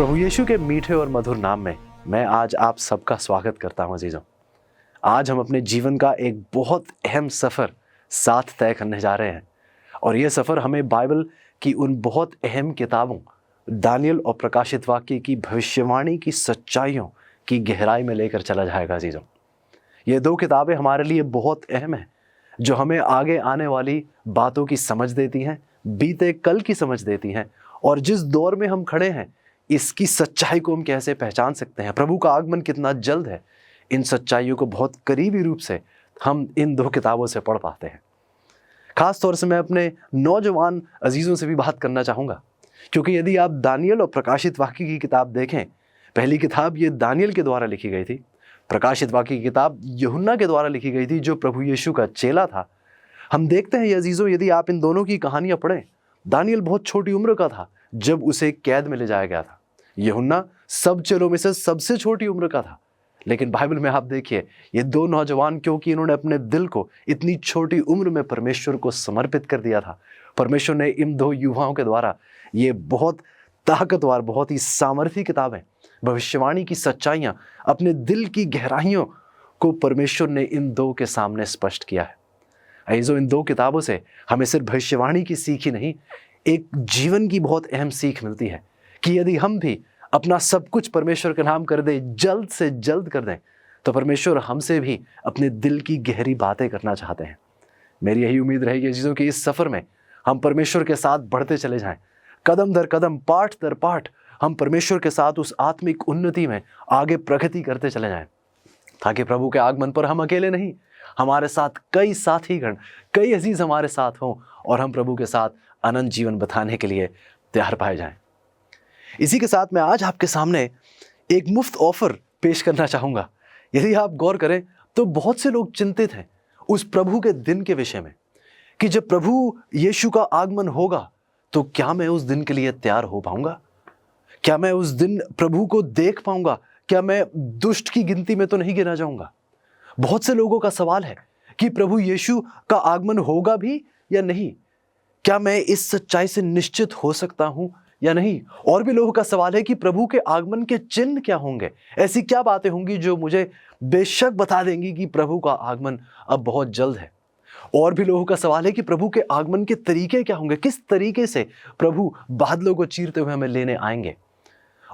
प्रभु यीशु के मीठे और मधुर नाम में मैं आज आप सबका स्वागत करता हूं अजीजों। आज हम अपने जीवन का एक बहुत अहम सफ़र साथ तय करने जा रहे हैं और ये सफ़र हमें बाइबल की उन बहुत अहम किताबों दानियल और प्रकाशित वाक्य की भविष्यवाणी की सच्चाइयों की गहराई में लेकर चला जाएगा अजीजों। ये दो किताबें हमारे लिए बहुत अहम हैं, जो हमें आगे आने वाली बातों की समझ देती हैं, बीते कल की समझ देती हैं और जिस दौर में हम खड़े हैं इसकी सच्चाई को हम कैसे पहचान सकते हैं, प्रभु का आगमन कितना जल्द है, इन सच्चाइयों को बहुत करीबी रूप से हम इन दो किताबों से पढ़ पाते हैं। खास तौर से मैं अपने नौजवान अजीज़ों से भी बात करना चाहूँगा, क्योंकि यदि आप दानियल और प्रकाशित वाक्य की किताब देखें, पहली किताब ये दानियल के द्वारा लिखी गई थी, प्रकाशित वाक्य की किताब यूहन्ना के द्वारा लिखी गई थी जो प्रभु यीशु का चेला था। हम देखते हैं अजीज़ों, यदि आप इन दोनों की कहानियाँ पढ़ें, दानियल बहुत छोटी उम्र का था जब उसे कैद में ले जाया गया था। यूहन्ना सब चेलों में से सबसे छोटी उम्र का था। लेकिन बाइबल में आप देखिए, ये दो नौजवान, क्योंकि इन्होंने अपने दिल को इतनी छोटी उम्र में परमेश्वर को समर्पित कर दिया था, परमेश्वर ने इन दो युवाओं के द्वारा ये बहुत ताकतवर, बहुत ही सामर्थी किताबें, भविष्यवाणी की सच्चाइयाँ, अपने दिल की गहराइयों को परमेश्वर ने इन दो के सामने स्पष्ट किया है। अजीजों, इन दो किताबों से हमें सिर्फ भविष्यवाणी की सीख ही नहीं, एक जीवन की बहुत अहम सीख मिलती है कि यदि हम भी अपना सब कुछ परमेश्वर के नाम कर दें, जल्द से जल्द कर दें, तो परमेश्वर हमसे भी अपने दिल की गहरी बातें करना चाहते हैं। मेरी यही उम्मीद रहेगी चीज़ों कि इस सफ़र में हम परमेश्वर के साथ बढ़ते चले जाएं, कदम दर कदम, पाठ दर पाठ हम परमेश्वर के साथ उस आत्मिक उन्नति में आगे प्रगति करते चले जाएं, ताकि प्रभु के आगमन पर हम अकेले नहीं, हमारे साथ कई साथीगण, कई अजीज़ हमारे साथ हों और हम प्रभु के साथ अनंत जीवन बिताने के लिए तैयार पाए जाएं। इसी के साथ मैं आज आपके सामने एक मुफ्त ऑफर पेश करना चाहूँगा। यदि आप गौर करें तो बहुत से लोग चिंतित हैं उस प्रभु के दिन के विषय में कि जब प्रभु यीशु का आगमन होगा तो क्या मैं उस दिन के लिए तैयार हो पाऊंगा, क्या मैं उस दिन प्रभु को देख पाऊंगा, क्या मैं दुष्ट की गिनती में तो नहीं गिना जाऊंगा। बहुत से लोगों का सवाल है कि प्रभु यीशु का आगमन होगा भी या नहीं, क्या मैं इस सच्चाई से निश्चित हो सकता हूं या नहीं। और भी लोगों का सवाल है कि प्रभु के आगमन के चिन्ह क्या होंगे, ऐसी क्या बातें होंगी जो मुझे बेशक बता देंगी कि प्रभु का आगमन अब बहुत जल्द है। और भी लोगों का सवाल है कि प्रभु के आगमन के तरीके क्या होंगे, किस तरीके से प्रभु बादलों को चीरते हुए हमें लेने आएंगे।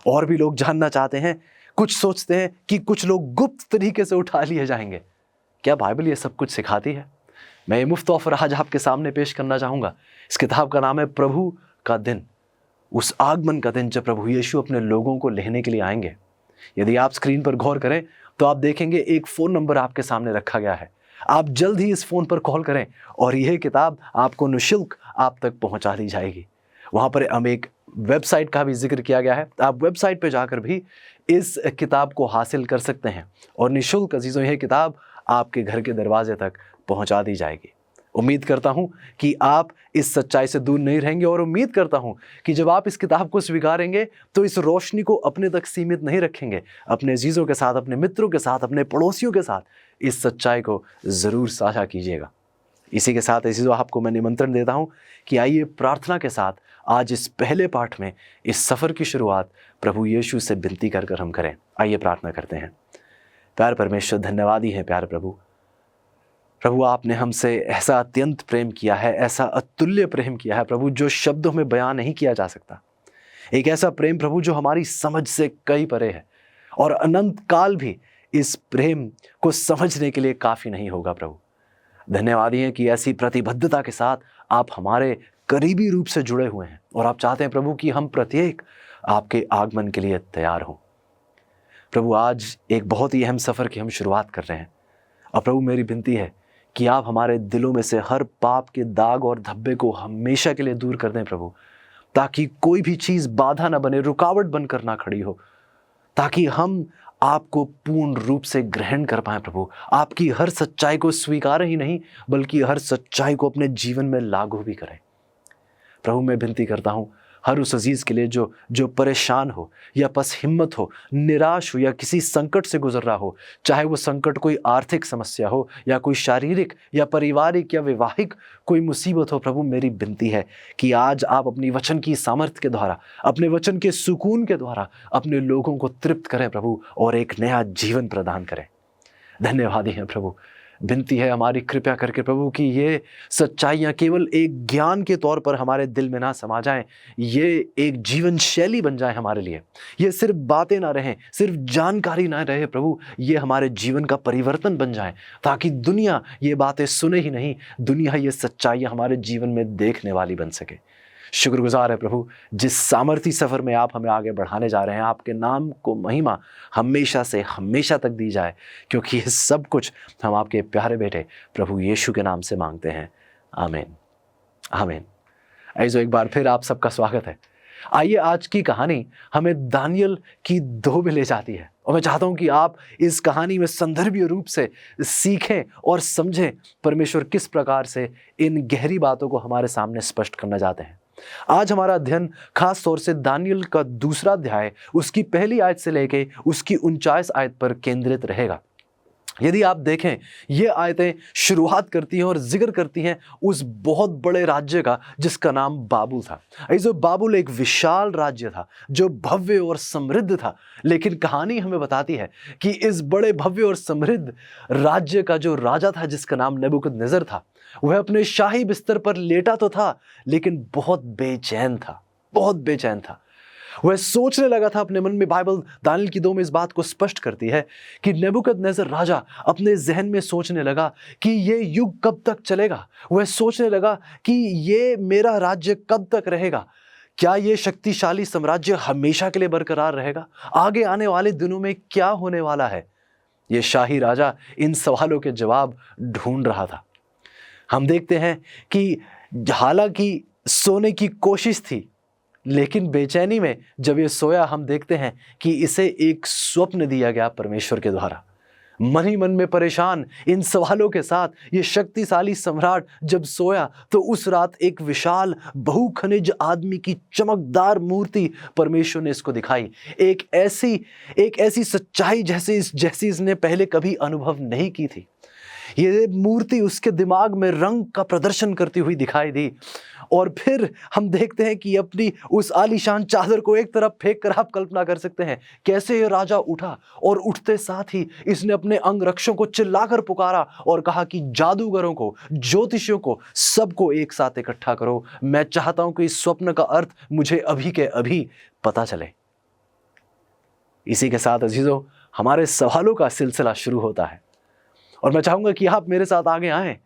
और भी लोग जानना चाहते हैं, कुछ सोचते हैं कि कुछ लोग गुप्त तरीके से उठा लिए जाएंगे। क्या बाइबल ये सब कुछ सिखाती है? मैं ये मुफ्त ऑफर आज आपके सामने पेश करना चाहूँगा। इस किताब का नाम है प्रभु का दिन, उस आगमन का दिन जब प्रभु यीशु अपने लोगों को लेने के लिए आएंगे। यदि आप स्क्रीन पर गौर करें तो आप देखेंगे एक फ़ोन नंबर आपके सामने रखा गया है। आप जल्द ही इस फ़ोन पर कॉल करें और यह किताब आपको निःशुल्क आप तक पहुंचा दी जाएगी। वहाँ पर हम एक वेबसाइट का भी जिक्र किया गया है, आप वेबसाइट पर जाकर भी इस किताब को हासिल कर सकते हैं और निःशुल्क अजीज़ों यह किताब आपके घर के दरवाजे तक पहुँचा दी जाएगी। उम्मीद करता हूं कि आप इस सच्चाई से दूर नहीं रहेंगे और उम्मीद करता हूं कि जब आप इस किताब को स्वीकारेंगे तो इस रोशनी को अपने तक सीमित नहीं रखेंगे, अपने अजीज़ों के साथ, अपने मित्रों के साथ, अपने पड़ोसियों के साथ इस सच्चाई को ज़रूर साझा कीजिएगा। इसी के साथ अजीज़ों, आपको मैं निमंत्रण देता हूं कि आइए प्रार्थना के साथ आज इस पहले पाठ में इस सफ़र की शुरुआत प्रभु यीशु से विनती कर हम करें। आइए प्रार्थना करते हैं। प्यार परमेश्वर, धन्यवादी है प्यार प्रभु, आपने हमसे ऐसा अत्यंत प्रेम किया है, ऐसा अतुल्य प्रेम किया है प्रभु, जो शब्दों में बयां नहीं किया जा सकता। एक ऐसा प्रेम प्रभु जो हमारी समझ से कई परे है और अनंत काल भी इस प्रेम को समझने के लिए काफ़ी नहीं होगा प्रभु। धन्यवादी हैं कि ऐसी प्रतिबद्धता के साथ आप हमारे करीबी रूप से जुड़े हुए हैं और आप चाहते हैं प्रभु कि हम प्रत्येक आपके आगमन के लिए तैयार हों। प्रभु, आज एक बहुत ही अहम सफ़र की हम शुरुआत कर रहे हैं और प्रभु मेरी विनती है कि आप हमारे दिलों में से हर पाप के दाग और धब्बे को हमेशा के लिए दूर कर दें प्रभु, ताकि कोई भी चीज़ बाधा ना बने, रुकावट बनकर ना खड़ी हो, ताकि हम आपको पूर्ण रूप से ग्रहण कर पाएं प्रभु, आपकी हर सच्चाई को स्वीकार ही नहीं बल्कि हर सच्चाई को अपने जीवन में लागू भी करें। प्रभु मैं विनती करता हूँ, हर उस अजीज़ के लिए जो जो परेशान हो या बस हिम्मत हो, निराश हो या किसी संकट से गुजर रहा हो, चाहे वो संकट कोई आर्थिक समस्या हो या कोई शारीरिक या पारिवारिक या वैवाहिक कोई मुसीबत हो। प्रभु, मेरी विनती है कि आज आप अपनी वचन की सामर्थ्य के द्वारा, अपने वचन के सुकून के द्वारा अपने लोगों को तृप्त करें प्रभु, और एक नया जीवन प्रदान करें। धन्यवादी हैं प्रभु। विनती है हमारी, कृपया करके प्रभु कि ये सच्चाइयाँ केवल एक ज्ञान के तौर पर हमारे दिल में ना समा जाएं, ये एक जीवन शैली बन जाए हमारे लिए। ये सिर्फ बातें ना रहें, सिर्फ जानकारी ना रहे प्रभु, ये हमारे जीवन का परिवर्तन बन जाए, ताकि दुनिया ये बातें सुने ही नहीं, दुनिया ये सच्चाइयाँ हमारे जीवन में देखने वाली बन सके। शुक्रगुजार है प्रभु, जिस सामर्थी सफ़र में आप हमें आगे बढ़ाने जा रहे हैं, आपके नाम को महिमा हमेशा से हमेशा तक दी जाए, क्योंकि ये सब कुछ हम आपके प्यारे बेटे प्रभु यीशु के नाम से मांगते हैं। आमीन, आमीन। ऐसो एक बार फिर आप सबका स्वागत है। आइए, आज की कहानी हमें दानियल की 2 में ले जाती है, और मैं चाहता हूं कि आप इस कहानी में संदर्भीय रूप से सीखें और समझें परमेश्वर किस प्रकार से इन गहरी बातों को हमारे सामने स्पष्ट करना चाहते हैं। आज हमारा अध्ययन खास तौर से दानियल का 2 अध्याय, उसकी पहली आयत से लेके उसकी 49 आयत पर केंद्रित रहेगा। यदि आप देखें, ये आयतें शुरुआत करती हैं और जिक्र करती हैं उस बहुत बड़े राज्य का जिसका नाम बाबुल था। ऐसे बाबुल एक विशाल राज्य था जो भव्य और समृद्ध था, लेकिन कहानी हमें बताती है कि इस बड़े भव्य और समृद्ध राज्य का जो राजा था, जिसका नाम नेबुकदनेस्सर था, वह अपने शाही बिस्तर पर लेटा तो था, लेकिन बहुत बेचैन था, बहुत बेचैन था। वह सोचने लगा था अपने मन में। बाइबल दानियल की 2 में इस बात को स्पष्ट करती है कि नेबुकदनेस्सर राजा अपने जहन में सोचने लगा कि ये युग कब तक चलेगा। वह सोचने लगा कि ये मेरा राज्य कब तक रहेगा। क्या ये शक्तिशाली साम्राज्य हमेशा के लिए बरकरार रहेगा? आगे आने वाले दिनों में क्या होने वाला है? ये शाही राजा इन सवालों के जवाब ढूंढ रहा था। हम देखते हैं कि हालांकि सोने की कोशिश थी, लेकिन बेचैनी में जब ये सोया, हम देखते हैं कि इसे एक स्वप्न दिया गया परमेश्वर के द्वारा। मन ही मन में परेशान इन सवालों के साथ ये शक्तिशाली सम्राट जब सोया, तो उस रात एक विशाल बहुखनिज आदमी की चमकदार मूर्ति परमेश्वर ने इसको दिखाई। एक ऐसी सच्चाई जैसी इसने पहले कभी अनुभव नहीं की थी। ये मूर्ति उसके दिमाग में रंग का प्रदर्शन करती हुई दिखाई दी, और फिर हम देखते हैं कि अपनी उस आलीशान चादर को एक तरफ फेंक कर आप कल्पना कर सकते हैं कैसे ये राजा उठा, और उठते साथ ही इसने अपने अंगरक्षकों को चिल्लाकर पुकारा और कहा कि जादूगरों को, ज्योतिषियों को, सबको एक साथ इकट्ठा करो। मैं चाहता हूं कि इस स्वप्न का अर्थ मुझे अभी के अभी पता चले। इसी के साथ अजीजों, हमारे सवालों का सिलसिला शुरू होता है, और मैं चाहूंगा कि आप मेरे साथ आगे आएं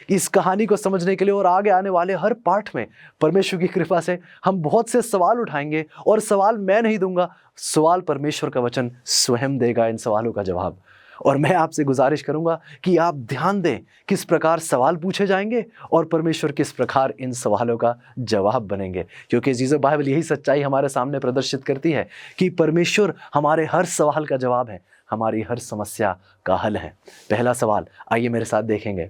इस कहानी को समझने के लिए। और आगे आने वाले हर पाठ में परमेश्वर की कृपा से हम बहुत से सवाल उठाएंगे, और सवाल मैं नहीं दूंगा, सवाल परमेश्वर का वचन स्वयं देगा इन सवालों का जवाब। और मैं आपसे गुजारिश करूंगा कि आप ध्यान दें किस प्रकार सवाल पूछे जाएंगे और परमेश्वर किस प्रकार इन सवालों का जवाब बनेंगे, क्योंकि जीसस बाइबल यही सच्चाई हमारे सामने प्रदर्शित करती है कि परमेश्वर हमारे हर सवाल का जवाब है, हमारी हर समस्या का हल है। पहला सवाल आइए मेरे साथ देखेंगे।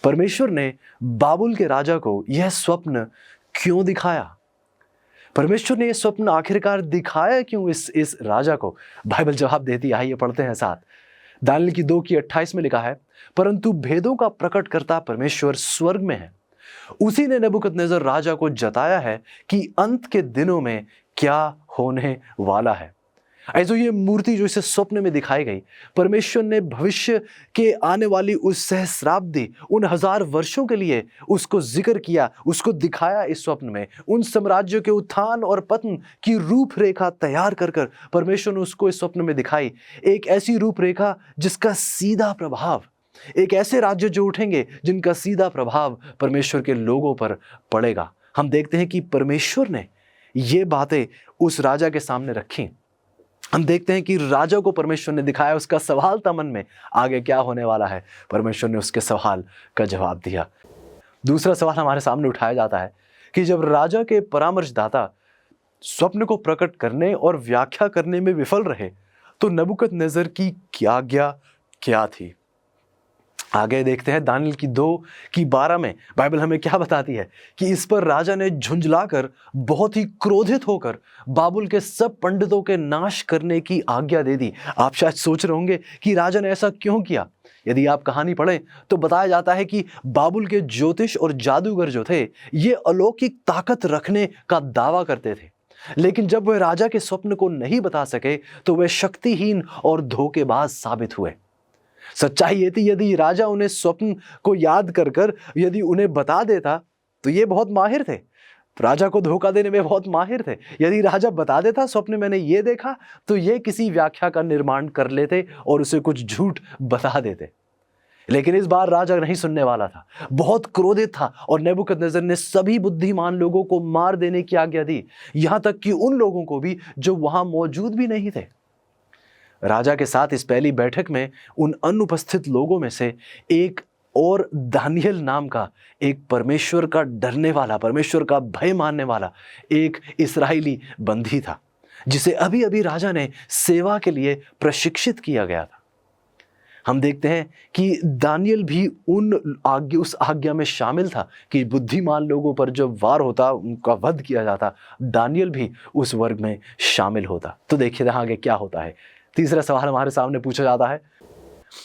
परमेश्वर ने बाबुल के राजा को यह स्वप्न क्यों दिखाया? परमेश्वर ने यह स्वप्न आखिरकार दिखाया क्यों इस राजा को? बाइबल जवाब देती है, आइए पढ़ते हैं साथ। दानियल की 2:28 में लिखा है, परंतु भेदों का प्रकट करता परमेश्वर स्वर्ग में है। उसी ने नेबुकदनेस्सर राजा को जताया है कि अंत के दिनों में क्या होने वाला है। ऐसे ये मूर्ति जो इसे स्वप्न में दिखाई गई, परमेश्वर ने भविष्य के आने वाली उस सहस्राब्दी, उन 1000 वर्षों के लिए उसको जिक्र किया, उसको दिखाया इस स्वप्न में। उन साम्राज्यों के उत्थान और पतन की रूपरेखा तैयार कर कर परमेश्वर ने उसको इस स्वप्न में दिखाई। एक ऐसी रूपरेखा जिसका सीधा प्रभाव, एक ऐसे राज्य जो उठेंगे जिनका सीधा प्रभाव परमेश्वर के लोगों पर पड़ेगा। हम देखते हैं कि परमेश्वर ने ये बातें उस राजा के सामने रखी। हम देखते हैं कि राजा को परमेश्वर ने दिखाया, उसका सवाल था मन में, आगे क्या होने वाला है। परमेश्वर ने उसके सवाल का जवाब दिया। दूसरा सवाल हमारे सामने उठाया जाता है कि जब राजा के परामर्शदाता स्वप्न को प्रकट करने और व्याख्या करने में विफल रहे, तो नेबुकदनेस्सर की क्या आज्ञा क्या थी? आगे देखते हैं दानियल की 2:12 में बाइबल हमें क्या बताती है कि इस पर राजा ने झुंझलाकर बहुत ही क्रोधित होकर बाबुल के सब पंडितों के नाश करने की आज्ञा दे दी। आप शायद सोच रहे होंगे कि राजा ने ऐसा क्यों किया। यदि आप कहानी पढ़ें तो बताया जाता है कि बाबुल के ज्योतिष और जादूगर जो थे ये अलौकिक ताकत रखने का दावा करते थे, लेकिन जब वे राजा के स्वप्न को नहीं बता सके तो वे शक्तिहीन और धोखेबाज साबित हुए। सच्चाई ये थी, यदि राजा उन्हें स्वप्न को याद कर कर यदि उन्हें बता देता तो ये बहुत माहिर थे, राजा को धोखा देने में बहुत माहिर थे। यदि राजा बता देता स्वप्न मैंने ये देखा तो ये किसी व्याख्या का निर्माण कर लेते और उसे कुछ झूठ बता देते। लेकिन इस बार राजा नहीं सुनने वाला था, बहुत क्रोधित था और नेबूकदनेस्सर ने सभी बुद्धिमान लोगों को मार देने की आज्ञा दी, यहां तक कि उन लोगों को भी जो वहां मौजूद भी नहीं थे। राजा के साथ इस पहली बैठक में उन अनुपस्थित लोगों में से एक और दानियल नाम का एक परमेश्वर का डरने वाला, परमेश्वर का भय मानने वाला एक इस्राएली बंदी था, जिसे अभी अभी राजा ने सेवा के लिए प्रशिक्षित किया गया था। हम देखते हैं कि दानियल भी उस आज्ञा में शामिल था कि बुद्धिमान लोगों पर जब वार होता उनका वध किया जाता, दानियल भी उस वर्ग में शामिल होता। तो देखिए आगे क्या होता है। तीसरा सवाल हमारे सामने पूछा जाता है,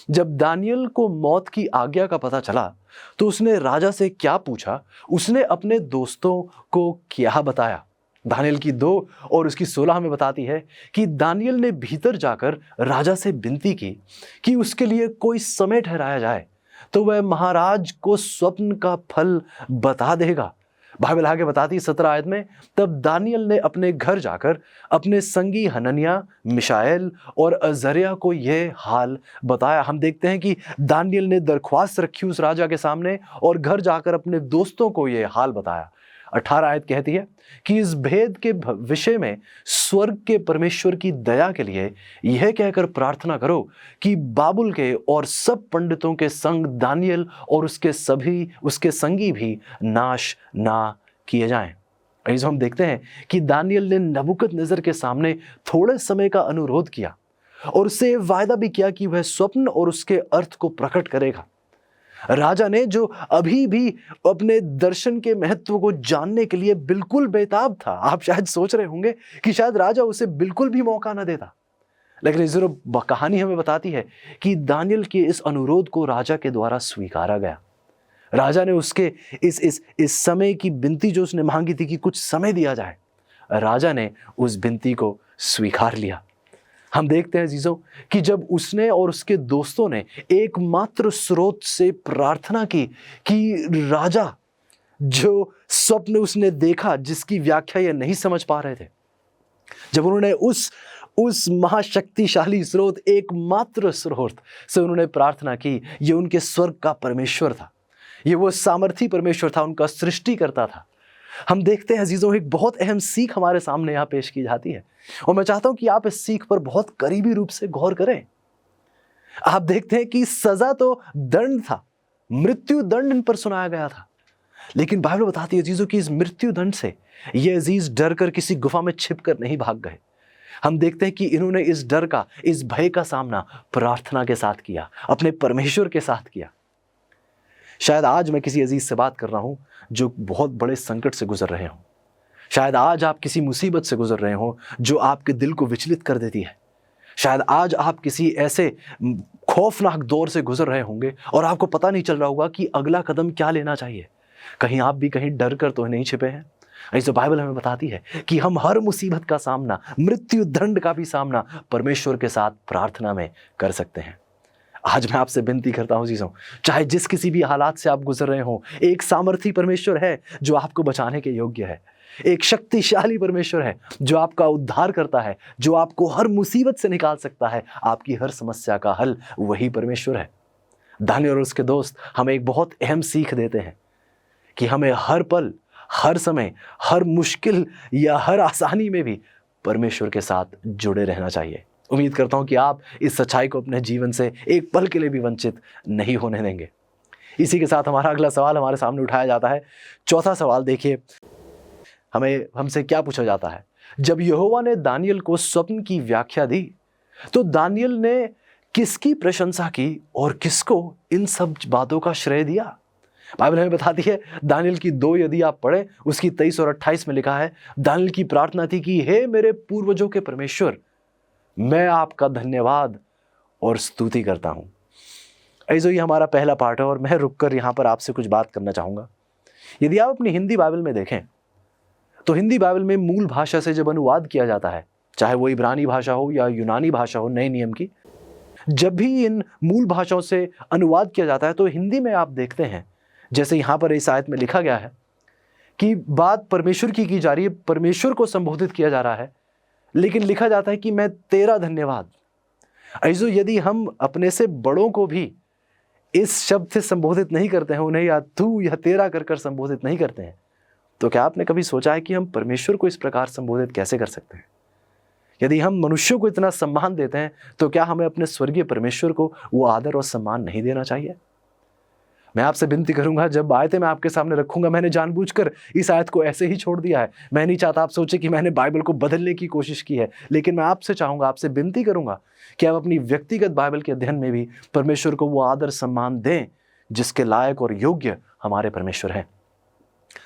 जब दानियल को मौत की आज्ञा का पता चला तो उसने राजा से क्या पूछा, उसने अपने दोस्तों को क्या बताया। दानियल की 2 और उसकी 16 में बताती है कि दानियल ने भीतर जाकर राजा से विनती की कि उसके लिए कोई समय ठहराया जाए तो वह महाराज को स्वप्न का फल बता देगा। बाइबल आगे बताती है 17 आयत में, तब दानियल ने अपने घर जाकर अपने संगी हनन्याह, मिशाएल और अजर्याह को यह हाल बताया। हम देखते हैं कि दानियल ने दरख्वास्त रखी उस राजा के सामने और घर जाकर अपने दोस्तों को यह हाल बताया। 18 आयत कहती है कि इस भेद के विषय में स्वर्ग के परमेश्वर की दया के लिए यह कहकर प्रार्थना करो कि बाबुल के और सब पंडितों के संग दानियल और उसके संगी भी नाश ना किए जाएं। ऐसे हम देखते हैं कि दानियल ने नबूकदनेस्सर के सामने थोड़े समय का अनुरोध किया और उससे वायदा भी किया कि वह स्वप्न और उसके अर्थ को प्रकट करेगा। राजा ने, जो अभी भी अपने दर्शन के महत्व को जानने के लिए बिल्कुल बेताब था, आप शायद सोच रहे होंगे कि शायद राजा उसे बिल्कुल भी मौका न देता, लेकिन जरूर कहानी हमें बताती है कि दानियल के इस अनुरोध को राजा के द्वारा स्वीकारा गया। राजा ने उसके इस समय की विनती जो उसने मांगी थी कि कुछ समय दिया जाए, राजा ने उस विनती को स्वीकार लिया। हम देखते हैं अजीजों कि जब उसने और उसके दोस्तों ने एकमात्र स्रोत से प्रार्थना की कि राजा जो स्वप्न उसने देखा, जिसकी व्याख्या ये नहीं समझ पा रहे थे, जब उन्होंने उस महाशक्तिशाली स्रोत, एकमात्र स्रोत से उन्होंने प्रार्थना की, ये उनके स्वर्ग का परमेश्वर था, ये वो सामर्थी परमेश्वर था, उनका सृष्टिकर्ता था। हम देखते हैं अजीजों एक बहुत अहम सीख हमारे सामने यहाँ पेश की जाती है और मैं चाहता हूं कि आप इस सीख पर बहुत करीबी रूप से गौर करें। आप देखते हैं कि सजा तो दंड था, मृत्यु दंड इन पर सुनाया गया था, लेकिन बाइबल बताती है अजीजों कि इस मृत्यु दंड से ये अजीज डर कर किसी गुफा में छिप कर नहीं भाग गए। हम देखते हैं कि इन्होंने इस डर का, इस भय का सामना प्रार्थना के साथ किया, अपने परमेश्वर के साथ किया। शायद आज मैं किसी अजीज से बात कर रहा हूं जो बहुत बड़े संकट से गुजर रहे हों। शायद आज आप किसी मुसीबत से गुजर रहे हो जो आपके दिल को विचलित कर देती है। शायद आज आप किसी ऐसे खौफनाक दौर से गुजर रहे होंगे और आपको पता नहीं चल रहा होगा कि अगला कदम क्या लेना चाहिए। कहीं आप भी कहीं डर कर तो नहीं छिपे हैं। ऐसे बाइबल हमें बताती है कि हम हर मुसीबत का सामना, मृत्यु दंड का भी सामना परमेश्वर के साथ प्रार्थना में कर सकते हैं। आज मैं आपसे विनती करता हूं जीजों, चाहे जिस किसी भी हालात से आप गुजर रहे हो, एक सामर्थी परमेश्वर है जो आपको बचाने के योग्य है। एक शक्तिशाली परमेश्वर है जो आपका उद्धार करता है, जो आपको हर मुसीबत से निकाल सकता है। आपकी हर समस्या का हल वही परमेश्वर है। दानियल और उसके दोस्त हमें एक बहुत अहम सीख देते हैं कि हमें हर पल, हर समय, हर मुश्किल या हर आसानी में भी परमेश्वर के साथ जुड़े रहना चाहिए। उम्मीद करता हूं कि आप इस सच्चाई को अपने जीवन से एक पल के लिए भी वंचित नहीं होने देंगे। इसी के साथ हमारा अगला सवाल हमारे सामने उठाया जाता है। चौथा सवाल देखिए, हमसे क्या पूछा जाता है, जब यहोवा ने दानियल को स्वप्न की व्याख्या दी तो दानियल ने किसकी प्रशंसा की और किसको इन सब बातों का श्रेय दिया? बाइबल हमें बताती है, दानियल की 2 यदि आप पढ़ें, उसकी 23 और 28 में लिखा है, दानियल की प्रार्थना थी कि हे मेरे पूर्वजों के परमेश्वर, मैं आपका धन्यवाद और स्तुति करता हूं। ऐसे ये हमारा पहला पार्ट है और मैं रुककर यहां पर आपसे कुछ बात करना चाहूंगा। यदि आप अपनी हिंदी बाइबल में देखें तो हिंदी बाइबल में मूल भाषा से जब अनुवाद किया जाता है, चाहे वो इब्रानी भाषा हो या यूनानी भाषा हो नए नियम की, जब भी इन मूल भाषाओं से अनुवाद किया जाता है तो हिंदी में आप देखते हैं, जैसे यहां पर इस आयत में लिखा गया है कि बात परमेश्वर की जा रही है, परमेश्वर को संबोधित किया जा रहा है, लेकिन लिखा जाता है कि मैं तेरा धन्यवाद। ऐसो यदि हम अपने से बड़ों को भी इस शब्द से संबोधित नहीं करते हैं, उन्हें या तू या तेरा कर कर संबोधित नहीं करते हैं, तो क्या आपने कभी सोचा है कि हम परमेश्वर को इस प्रकार संबोधित कैसे कर सकते हैं? यदि हम मनुष्यों को इतना सम्मान देते हैं तो क्या हमें अपने स्वर्गीय परमेश्वर को वो आदर और सम्मान नहीं देना चाहिए? मैं आपसे विनती करूंगा, जब आयतें मैं आपके सामने रखूंगा, मैंने जानबूझकर इस आयत को ऐसे ही छोड़ दिया है। मैं नहीं चाहता आप सोचे कि मैंने बाइबल को बदलने की कोशिश की है, लेकिन मैं आपसे चाहूंगा, आपसे विनती करूंगा कि आप अपनी व्यक्तिगत बाइबल के अध्ययन में भी परमेश्वर को वो आदर सम्मान दें जिसके लायक और योग्य हमारे परमेश्वर हैं।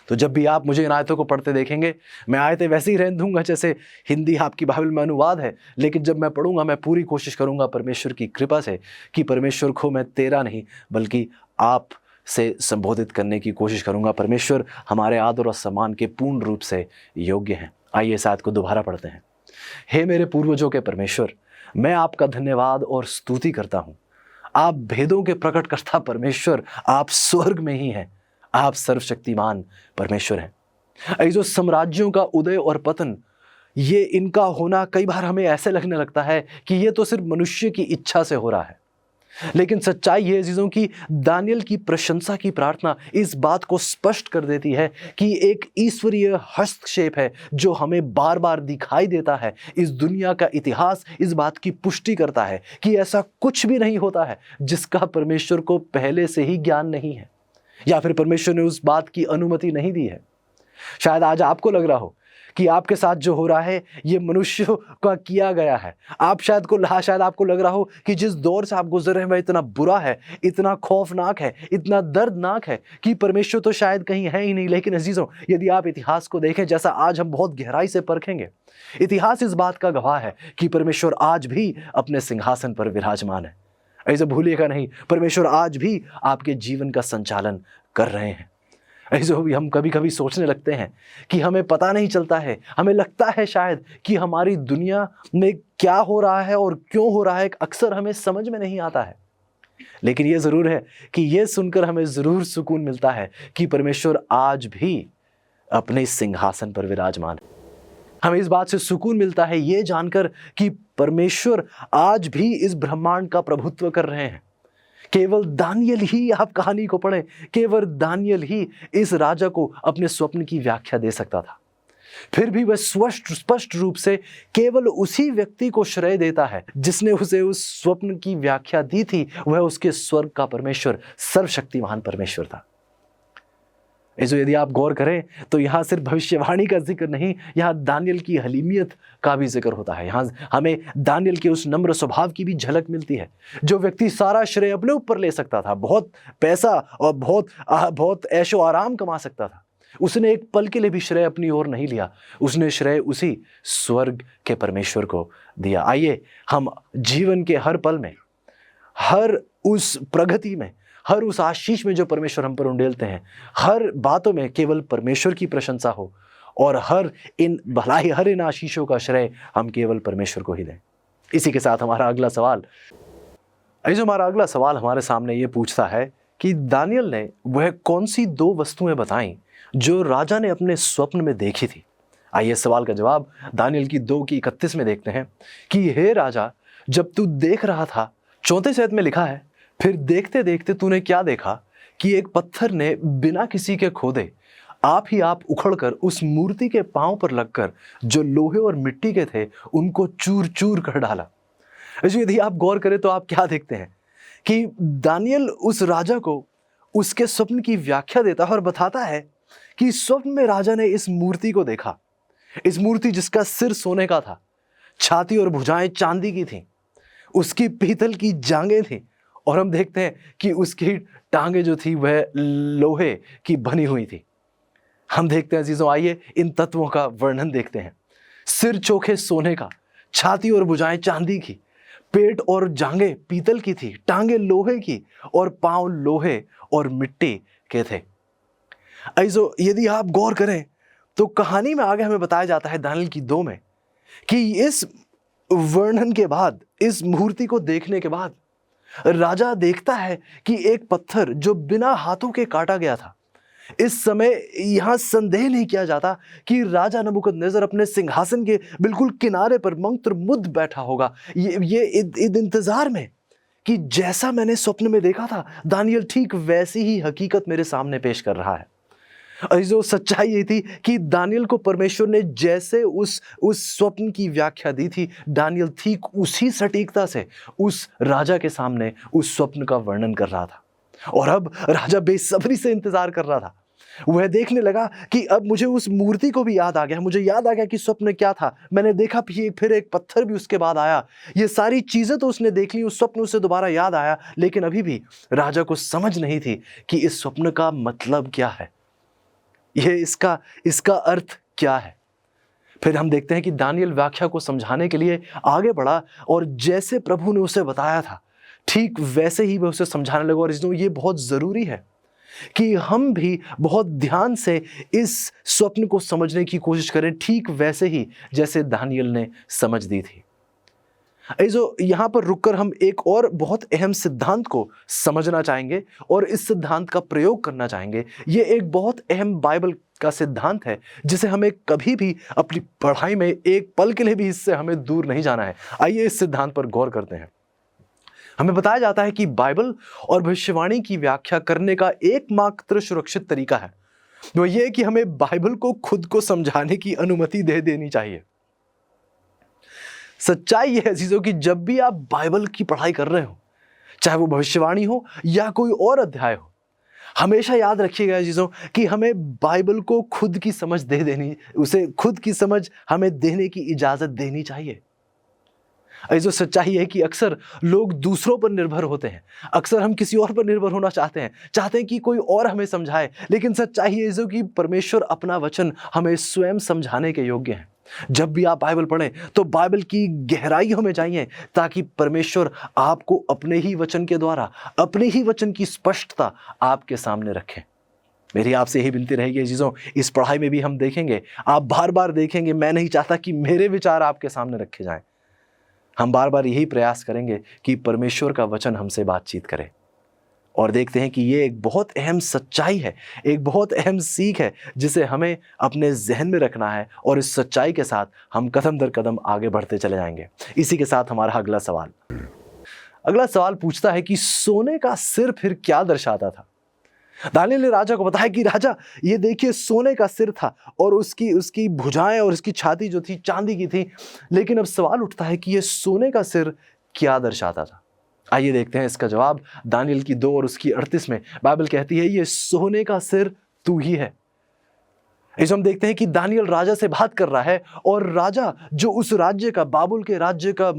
तो जब भी आप मुझे इन आयतों को पढ़ते देखेंगे, मैं आयतें वैसे ही रहने दूंगा जैसे हिंदी आपकी बाइबल में अनुवाद है, लेकिन जब मैं पढ़ूंगा मैं पूरी कोशिश करूंगा परमेश्वर की कृपा से कि परमेश्वर को मैं तेरा नहीं बल्कि आप से संबोधित करने की कोशिश करूंगा। परमेश्वर हमारे आदर और सम्मान के पूर्ण रूप से योग्य हैं। आइए इस आयत को दोबारा पढ़ते हैं। हे मेरे पूर्वजों के परमेश्वर, मैं आपका धन्यवाद और स्तुति करता हूं। आप भेदों के प्रकटकर्ता परमेश्वर, आप स्वर्ग में ही हैं, आप सर्वशक्तिमान परमेश्वर हैं। ऐसो साम्राज्यों का उदय और पतन, ये इनका होना कई बार हमें ऐसे लगने लगता है कि ये तो सिर्फ मनुष्य की इच्छा से हो रहा है, लेकिन सच्चाई ये अजीजों की दानियल की प्रशंसा की प्रार्थना इस बात को स्पष्ट कर देती है कि एक ईश्वरीय हस्तक्षेप है जो हमें बार बार दिखाई देता है। इस दुनिया का इतिहास इस बात की पुष्टि करता है कि ऐसा कुछ भी नहीं होता है जिसका परमेश्वर को पहले से ही ज्ञान नहीं है या फिर परमेश्वर ने उस बात की अनुमति नहीं दी है। शायद आज आपको लग रहा हो कि आपके साथ जो हो रहा है ये मनुष्यों का किया गया है। शायद आपको लग रहा हो कि जिस दौर से आप गुजर रहे हैं वह इतना बुरा है, इतना खौफनाक है, इतना दर्दनाक है कि परमेश्वर तो शायद कहीं है ही नहीं। लेकिन अजीजों, यदि आप इतिहास को देखें, जैसा आज हम बहुत गहराई से परखेंगे, इतिहास इस बात का गवाह है कि परमेश्वर आज भी अपने सिंहासन पर विराजमान है। ऐसे भूलिएगा नहीं, परमेश्वर आज भी आपके जीवन का संचालन कर रहे हैं। ऐसे भी हम कभी कभी सोचने लगते हैं कि हमें पता नहीं चलता है, हमें लगता है शायद कि हमारी दुनिया में क्या हो रहा है और क्यों हो रहा है अक्सर हमें समझ में नहीं आता है। लेकिन ये ज़रूर है कि ये सुनकर हमें ज़रूर सुकून मिलता है कि परमेश्वर आज भी अपने सिंहासन पर विराजमान है। हमें इस बात से सुकून मिलता है ये जानकर कि परमेश्वर आज भी इस ब्रह्मांड का प्रभुत्व कर रहे हैं। केवल दानियल ही, आप कहानी को पढ़ें, केवल दानियल ही इस राजा को अपने स्वप्न की व्याख्या दे सकता था। फिर भी वह स्पष्ट रूप से केवल उसी व्यक्ति को श्रेय देता है जिसने उसे उस स्वप्न की व्याख्या दी थी। वह उसके स्वर्ग का परमेश्वर, सर्वशक्तिमान परमेश्वर था। ऐसे यदि आप गौर करें तो यहाँ सिर्फ भविष्यवाणी का जिक्र नहीं, यहाँ दानियल की हलीमियत का भी जिक्र होता है। यहाँ हमें दानियल के उस नम्र स्वभाव की भी झलक मिलती है। जो व्यक्ति सारा श्रेय अपने ऊपर ले सकता था, बहुत पैसा और बहुत ऐशो आराम कमा सकता था, उसने एक पल के लिए भी श्रेय अपनी ओर नहीं लिया। उसने श्रेय उसी स्वर्ग के परमेश्वर को दिया। आइए हम जीवन के हर पल में, हर उस प्रगति में, हर उस आशीष में जो परमेश्वर हम पर उंडेलते हैं, हर बातों में केवल परमेश्वर की प्रशंसा हो और हर इन आशीषों का श्रेय हम केवल परमेश्वर को ही दें। इसी के साथ हमारा अगला सवाल हमारे सामने ये पूछता है कि दानियल ने वह कौन सी 2 वस्तुएं बताई जो राजा ने अपने स्वप्न में देखी थी। आइए सवाल का जवाब दानियल की 2:31 में देखते हैं कि हे राजा, जब तू देख रहा था, 34 आयत में लिखा है, फिर देखते देखते तूने क्या देखा कि एक पत्थर ने बिना किसी के खोदे आप ही आप उखड़कर उस मूर्ति के पांव पर लगकर जो लोहे और मिट्टी के थे उनको चूर चूर कर डाला। यदि आप गौर करें तो आप क्या देखते हैं कि दानियल उस राजा को उसके स्वप्न की व्याख्या देता है और बताता है कि स्वप्न में राजा ने इस मूर्ति को देखा। इस मूर्ति जिसका सिर सोने का था, छाती और भुजाएं चांदी की थीं, उसकी पीतल की जांघें थी और हम देखते हैं कि उसकी टांगे जो थी वह लोहे की बनी हुई थी। हम देखते हैं अजीजों, आइए इन तत्वों का वर्णन देखते हैं। सिर चोखे सोने का, छाती और भुजाएं चांदी की, पेट और जांघें पीतल की थी, टांगे लोहे की और पांव लोहे और मिट्टी के थे। अजीजों, यदि आप गौर करें तो कहानी में आगे हमें बताया जाता है दानियेल की 2 में कि इस वर्णन के बाद, इस मूर्ति को देखने के बाद राजा देखता है कि एक पत्थर जो बिना हाथों के काटा गया था। इस समय यहां संदेह नहीं किया जाता कि राजा नबूकदनेस्सर अपने सिंहासन के बिल्कुल किनारे पर मंत्रमुग्ध बैठा होगा, ये इंतजार में कि जैसा मैंने स्वप्न में देखा था, दानियेल ठीक वैसी ही हकीकत मेरे सामने पेश कर रहा है। अजीजों, सच्चाई ये थी कि दानियेल को परमेश्वर ने जैसे उस स्वप्न की व्याख्या दी थी, दानियेल ठीक उसी सटीकता से उस राजा के सामने उस स्वप्न का वर्णन कर रहा था। और अब राजा बेसब्री से इंतजार कर रहा था। वह देखने लगा कि अब मुझे उस मूर्ति को भी याद आ गया, मुझे याद आ गया कि स्वप्न क्या था। मैंने देखा फिर एक पत्थर भी उसके बाद आया। ये सारी चीजें तो उसने देख ली, उस स्वप्न उसे दोबारा याद आया, लेकिन अभी भी राजा को समझ नहीं थी कि इस स्वप्न का मतलब क्या है, ये इसका अर्थ क्या है। फिर हम देखते हैं कि दानियेल व्याख्या को समझाने के लिए आगे बढ़ा और जैसे प्रभु ने उसे बताया था ठीक वैसे ही वह उसे समझाने लगा। और इसलिए ये बहुत जरूरी है कि हम भी बहुत ध्यान से इस स्वप्न को समझने की कोशिश करें, ठीक वैसे ही जैसे दानियेल ने समझ दी थी। जो यहां पर रुककर हम एक और बहुत अहम सिद्धांत को समझना चाहेंगे और इस सिद्धांत का प्रयोग करना चाहेंगे। ये एक बहुत अहम बाइबल का सिद्धांत है जिसे हमें कभी भी अपनी पढ़ाई में एक पल के लिए भी इससे हमें दूर नहीं जाना है। आइए इस सिद्धांत पर गौर करते हैं। हमें बताया जाता है कि बाइबल और भविष्यवाणी की व्याख्या करने का एकमात्र सुरक्षित तरीका है वो ये कि हमें बाइबल को खुद को समझाने की अनुमति दे देनी चाहिए। सच्चाई यह है अजीजों कि जब भी आप बाइबल की पढ़ाई कर रहे हो, चाहे वो भविष्यवाणी हो या कोई और अध्याय हो, हमेशा याद रखिएगा अजीजों कि हमें बाइबल को खुद की समझ दे देनी, उसे खुद की समझ हमें देने की इजाजत देनी चाहिए। अजीजों, सच्चाई है कि अक्सर लोग दूसरों पर निर्भर होते हैं, अक्सर हम किसी और पर निर्भर होना चाहते हैं कि कोई और हमें समझाए, लेकिन सच्चाई है अजीजों कि परमेश्वर अपना वचन हमें स्वयं समझाने के योग्य है। जब भी आप बाइबल पढ़ें तो बाइबल की गहराइयों में जाइए ताकि परमेश्वर आपको अपने ही वचन के द्वारा, अपने ही वचन की स्पष्टता आपके सामने रखे। मेरी आपसे यही विनती रहेगी अजीजों, इस पढ़ाई में भी हम देखेंगे, आप बार बार देखेंगे। मैं नहीं चाहता कि मेरे विचार आपके सामने रखे जाएं। हम बार बार यही प्रयास करेंगे कि परमेश्वर का वचन हमसे बातचीत करे। और देखते हैं कि ये एक बहुत अहम सच्चाई है, एक बहुत अहम सीख है जिसे हमें अपने जहन में रखना है और इस सच्चाई के साथ हम कदम दर कदम आगे बढ़ते चले जाएंगे। इसी के साथ हमारा अगला सवाल पूछता है कि सोने का सिर फिर क्या दर्शाता था। दानियेल ने राजा को बताया कि राजा ये देखिए सोने का सिर था और उसकी भुजाएं और उसकी छाती जो थी चांदी की थी। लेकिन अब सवाल उठता है कि ये सोने का सिर क्या दर्शाता था। आइए देखते हैं इसका जवाब। दानियेल की 2 और उसकी 38 में बाइबल कहती है ये सोने का सिर तू ही है। इस हम देखते हैं कि दानियेल राजा से बात कर रहा है और राजा जो उस राज्य का, बाबुल के राज्य का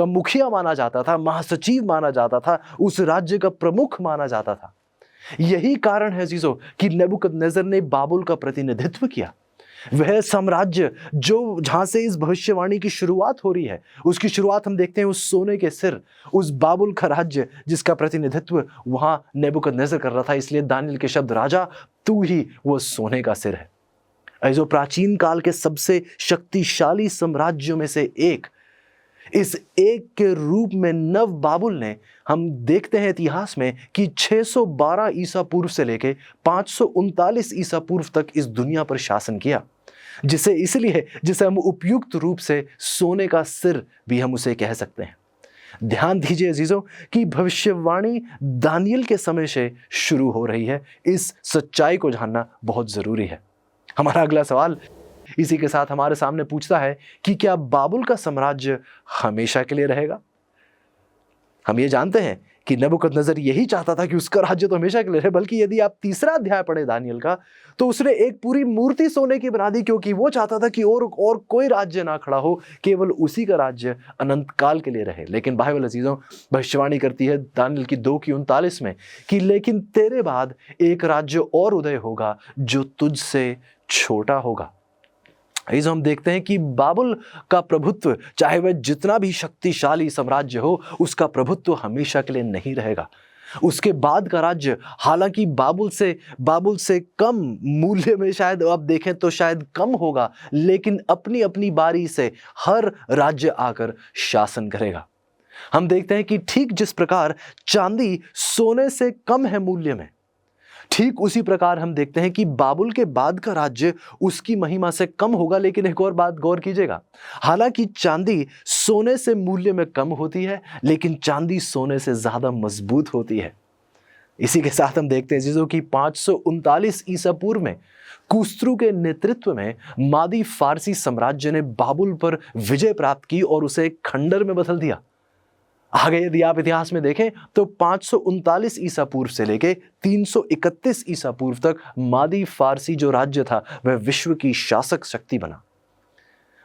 मुखिया माना जाता था, महासचिव माना जाता था, उस राज्य का प्रमुख माना जाता था। यही कारण है अजीजों कि नबूकदनेस्सर ने बाबुल का प्रतिनिधित्व किया। वह साम्राज्य जो जहां से इस भविष्यवाणी की शुरुआत हो रही है, उसकी शुरुआत हम देखते हैं उस सोने के सिर, उस बाबुल का राज्य जिसका प्रतिनिधित्व वहां नबूकदनेस्सर कर रहा था। इसलिए दानियेल के शब्द, राजा तू ही वो सोने का सिर है। जो प्राचीन काल के सबसे शक्तिशाली साम्राज्यों में से एक, इस एक के रूप में नव बाबुल ने, हम देखते हैं इतिहास में कि 612 ईसा पूर्व से लेके 539 ईसा पूर्व तक इस दुनिया पर शासन किया, जिसे हम उपयुक्त रूप से सोने का सिर भी हम उसे कह सकते हैं। ध्यान दीजिए अजीजों कि भविष्यवाणी दानियेल के समय से शुरू हो रही है। इस सच्चाई को जानना बहुत जरूरी है। हमारा अगला सवाल इसी के साथ हमारे सामने पूछता है कि क्या बाबुल का साम्राज्य हमेशा के लिए रहेगा? हम ये जानते हैं कि नबूकदनेस्सर यही चाहता था कि उसका राज्य तो हमेशा के लिए रहे, बल्कि यदि आप तीसरा अध्याय पढ़े दानियल का, तो उसने एक पूरी मूर्ति सोने की बना दी, क्योंकि वो चाहता था कि और कोई राज्य ना खड़ा हो, केवल उसी का राज्य अनंत काल के लिए रहे। लेकिन बाइबल अजीजों भविष्यवाणी करती है दानियल की 2:39 में कि लेकिन तेरे बाद एक राज्य और उदय होगा जो तुझसे छोटा होगा। इस हम देखते हैं कि बाबुल का प्रभुत्व, चाहे वह जितना भी शक्तिशाली साम्राज्य हो, उसका प्रभुत्व हमेशा के लिए नहीं रहेगा। उसके बाद का राज्य हालांकि बाबुल से कम मूल्य में शायद आप देखें तो शायद कम होगा, लेकिन अपनी अपनी बारी से हर राज्य आकर शासन करेगा। हम देखते हैं कि ठीक जिस प्रकार चांदी सोने से कम है मूल्य में, ठीक उसी प्रकार हम देखते हैं कि बाबुल के बाद का राज्य उसकी महिमा से कम होगा। लेकिन एक और बात गौर कीजिएगा, हालांकि चांदी सोने से मूल्य में कम होती है, लेकिन चांदी सोने से ज्यादा मजबूत होती है। इसी के साथ हम देखते हैं चीजों की 539 ईसा पूर्व में कुस्रू के नेतृत्व में मादी फारसी साम्राज्य ने बाबुल पर विजय प्राप्त की और उसे एक खंडर में बदल दिया। आगे यदि आप इतिहास में देखें तो 539 ईसा पूर्व से लेके 331 ईसा पूर्व तक मादी फारसी जो राज्य था वह विश्व की शासक शक्ति बना।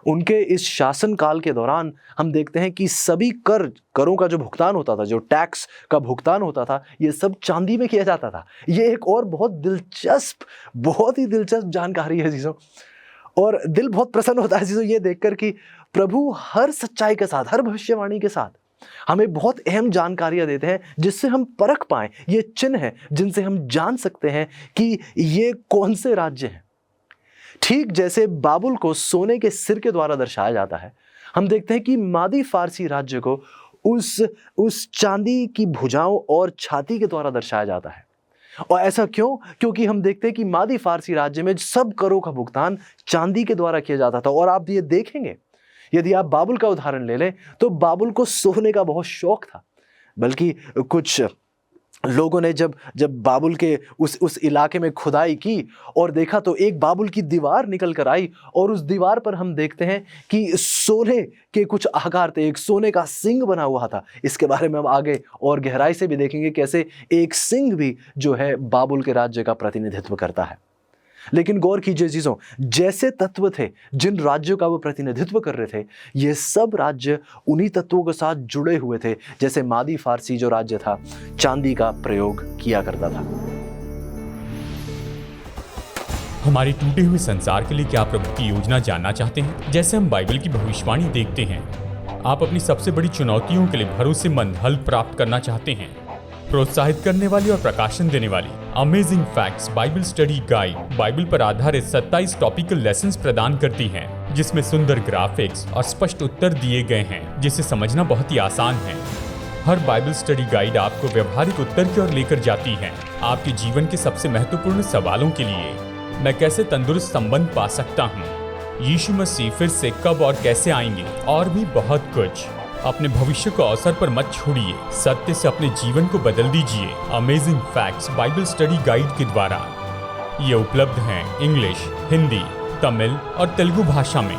उनके इस शासन काल के दौरान हम देखते हैं कि सभी करों का जो भुगतान होता था, जो टैक्स का भुगतान होता था, ये सब चांदी में किया जाता था। ये एक और बहुत ही दिलचस्प जानकारी है चीज़ों, और दिल बहुत प्रसन्न होता है चीज़ों ये देखकर कि प्रभु हर सच्चाई के साथ, हर भविष्यवाणी के साथ हमें बहुत अहम जानकारियां देते हैं, जिससे हम परख पाएं। ये चिन्ह हैं जिनसे हम जान सकते हैं कि ये कौन से राज्य हैं। ठीक जैसे बाबुल को सोने के सिर के द्वारा दर्शाया जाता है, हम देखते हैं कि मादी फारसी राज्य को उस चांदी की भुजाओं और छाती के द्वारा दर्शाया जाता है। और ऐसा क्यों? क्योंकि हम देखते हैं कि मादी फारसी राज्य में सब करों का भुगतान चांदी के द्वारा किया जाता था। और आप ये देखेंगे, यदि आप बाबुल का उदाहरण ले लें तो बाबुल को सोने का बहुत शौक था। बल्कि कुछ लोगों ने जब बाबुल के उस इलाके में खुदाई की और देखा तो एक बाबुल की दीवार निकल कर आई, और उस दीवार पर हम देखते हैं कि सोने के कुछ आकार थे, एक सोने का सिंह बना हुआ था। इसके बारे में हम आगे और गहराई से भी देखेंगे कैसे एक सिंह भी जो है बाबुल के राज्य का प्रतिनिधित्व करता है। लेकिन गौर कीजिए चीजों, जैसे तत्व थे जिन राज्यों का वो प्रतिनिधित्व कर रहे थे, ये सब राज्य उन्हीं तत्वों के साथ जुड़े हुए थे जैसे मादी फारसी जो राज्य था चांदी का प्रयोग किया करता था। हमारे टूटे हुए संसार के लिए क्या प्रभु की योजना जानना चाहते हैं? जैसे हम बाइबल की भविष्यवाणी देखते हैं, आप अपनी सबसे बड़ी चुनौतियों के लिए भरोसेमंद हल प्राप्त करना चाहते हैं। प्रोत्साहित करने वाली और प्रकाशन देने वाली amazing facts Bible study guide Bible पर आधारित 27 टॉपिकल लेसन्स प्रदान करती हैं, जिसमें सुंदर ग्राफिक्स और स्पष्ट उत्तर दिए गए हैं, जिसे समझना बहुत ही आसान है। हर बाइबल स्टडी गाइड आपको व्यवहारिक उत्तर की ओर लेकर जाती है, आपके जीवन के सबसे महत्वपूर्ण सवालों के लिए। मैं कैसे तंदुरुस्त संबंध पा सकता हूँ, यीशु मसीह फिर से कब और कैसे आएंगे, और भी बहुत कुछ। अपने भविष्य को अवसर पर मत छोड़िए, सत्य से अपने जीवन को बदल दीजिए। Amazing facts Bible study guide के द्वारा ये उपलब्ध हैं इंग्लिश, हिंदी, तमिल और तेलुगु भाषा में।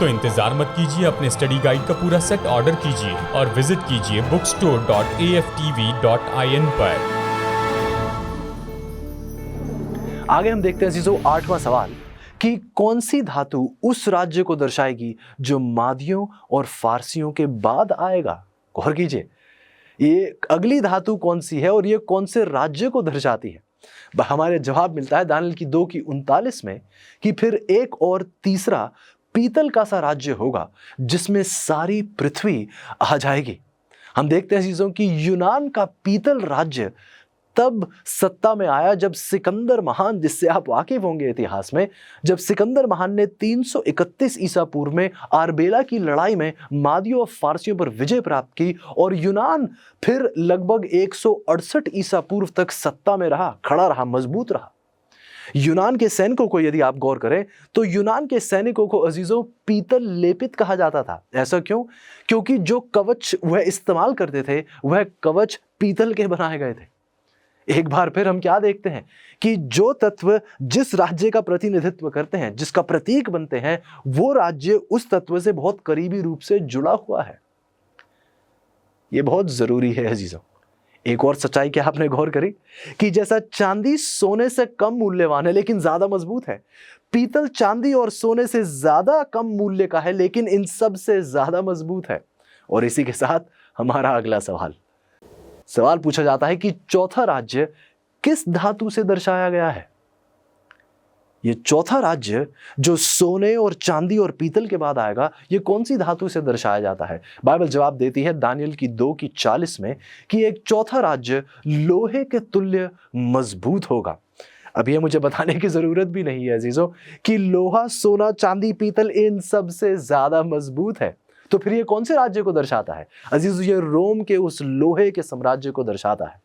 तो इंतजार मत कीजिए, अपने स्टडी गाइड का पूरा सेट ऑर्डर कीजिए और विजिट कीजिए bookstore.aftv.in पर। आगे हम देखते हैं चीजों 8वां सवाल कि कौन सी धातु उस राज्य को दर्शाएगी जो मादियों और फारसियों के बाद आएगा। गौर कीजिए, ये अगली धातु कौन सी है और ये कौन से राज्य को दर्शाती है। हमारे जवाब मिलता है दानियल की 2:39 में कि फिर एक और तीसरा पीतल का सा राज्य होगा जिसमें सारी पृथ्वी आ जाएगी। हम देखते हैं चीजों की यूनान का पीतल राज्य तब सत्ता में आया जब सिकंदर महान, जिससे आप वाकिफ होंगे इतिहास में, जब सिकंदर महान ने 331 ईसा पूर्व में आरबेला की लड़ाई में मादियों और फारसियों पर विजय प्राप्त की, और यूनान फिर लगभग 168 ईसा पूर्व तक सत्ता में रहा, खड़ा रहा, मजबूत रहा। यूनान के सैनिकों को यदि आप गौर करें तो यूनान के सैनिकों को अजीजों पीतल लेपित कहा जाता था। ऐसा क्यों? क्योंकि जो कवच वह इस्तेमाल करते थे वह कवच पीतल के बनाए गए थे। एक बार फिर हम क्या देखते हैं कि जो तत्व जिस राज्य का प्रतिनिधित्व करते हैं, जिसका प्रतीक बनते हैं, वो राज्य उस तत्व से बहुत करीबी रूप से जुड़ा हुआ है। ये बहुत ज़रूरी है अजीज़ों। एक और सच्चाई क्या आपने गौर करी कि जैसा चांदी सोने से कम मूल्यवान है लेकिन ज़्यादा मजबूत है, पीतल चांदी और सोने से ज़्यादा कम मूल्य का है लेकिन इन सब से ज़्यादा मजबूत है। और इसी के साथ हमारा अगला सवाल पूछा जाता है कि चौथा राज्य किस धातु से दर्शाया गया है? ये चौथा राज्य जो सोने और चांदी और पीतल के बाद आएगा, ये कौन सी धातु से दर्शाया जाता है? बाइबल जवाब देती है दानियल की 2:40 में कि एक चौथा राज्य लोहे के तुल्य मजबूत होगा। अब ये मुझे बताने की जरूरत भी नहीं है अजीजों कि लोहा, सोना, चांदी, पीतल इन सब से ज्यादा मजबूत है। तो फिर ये कौन से राज्य को दर्शाता है? अजीजों, ये रोम के उस लोहे के साम्राज्य को दर्शाता है।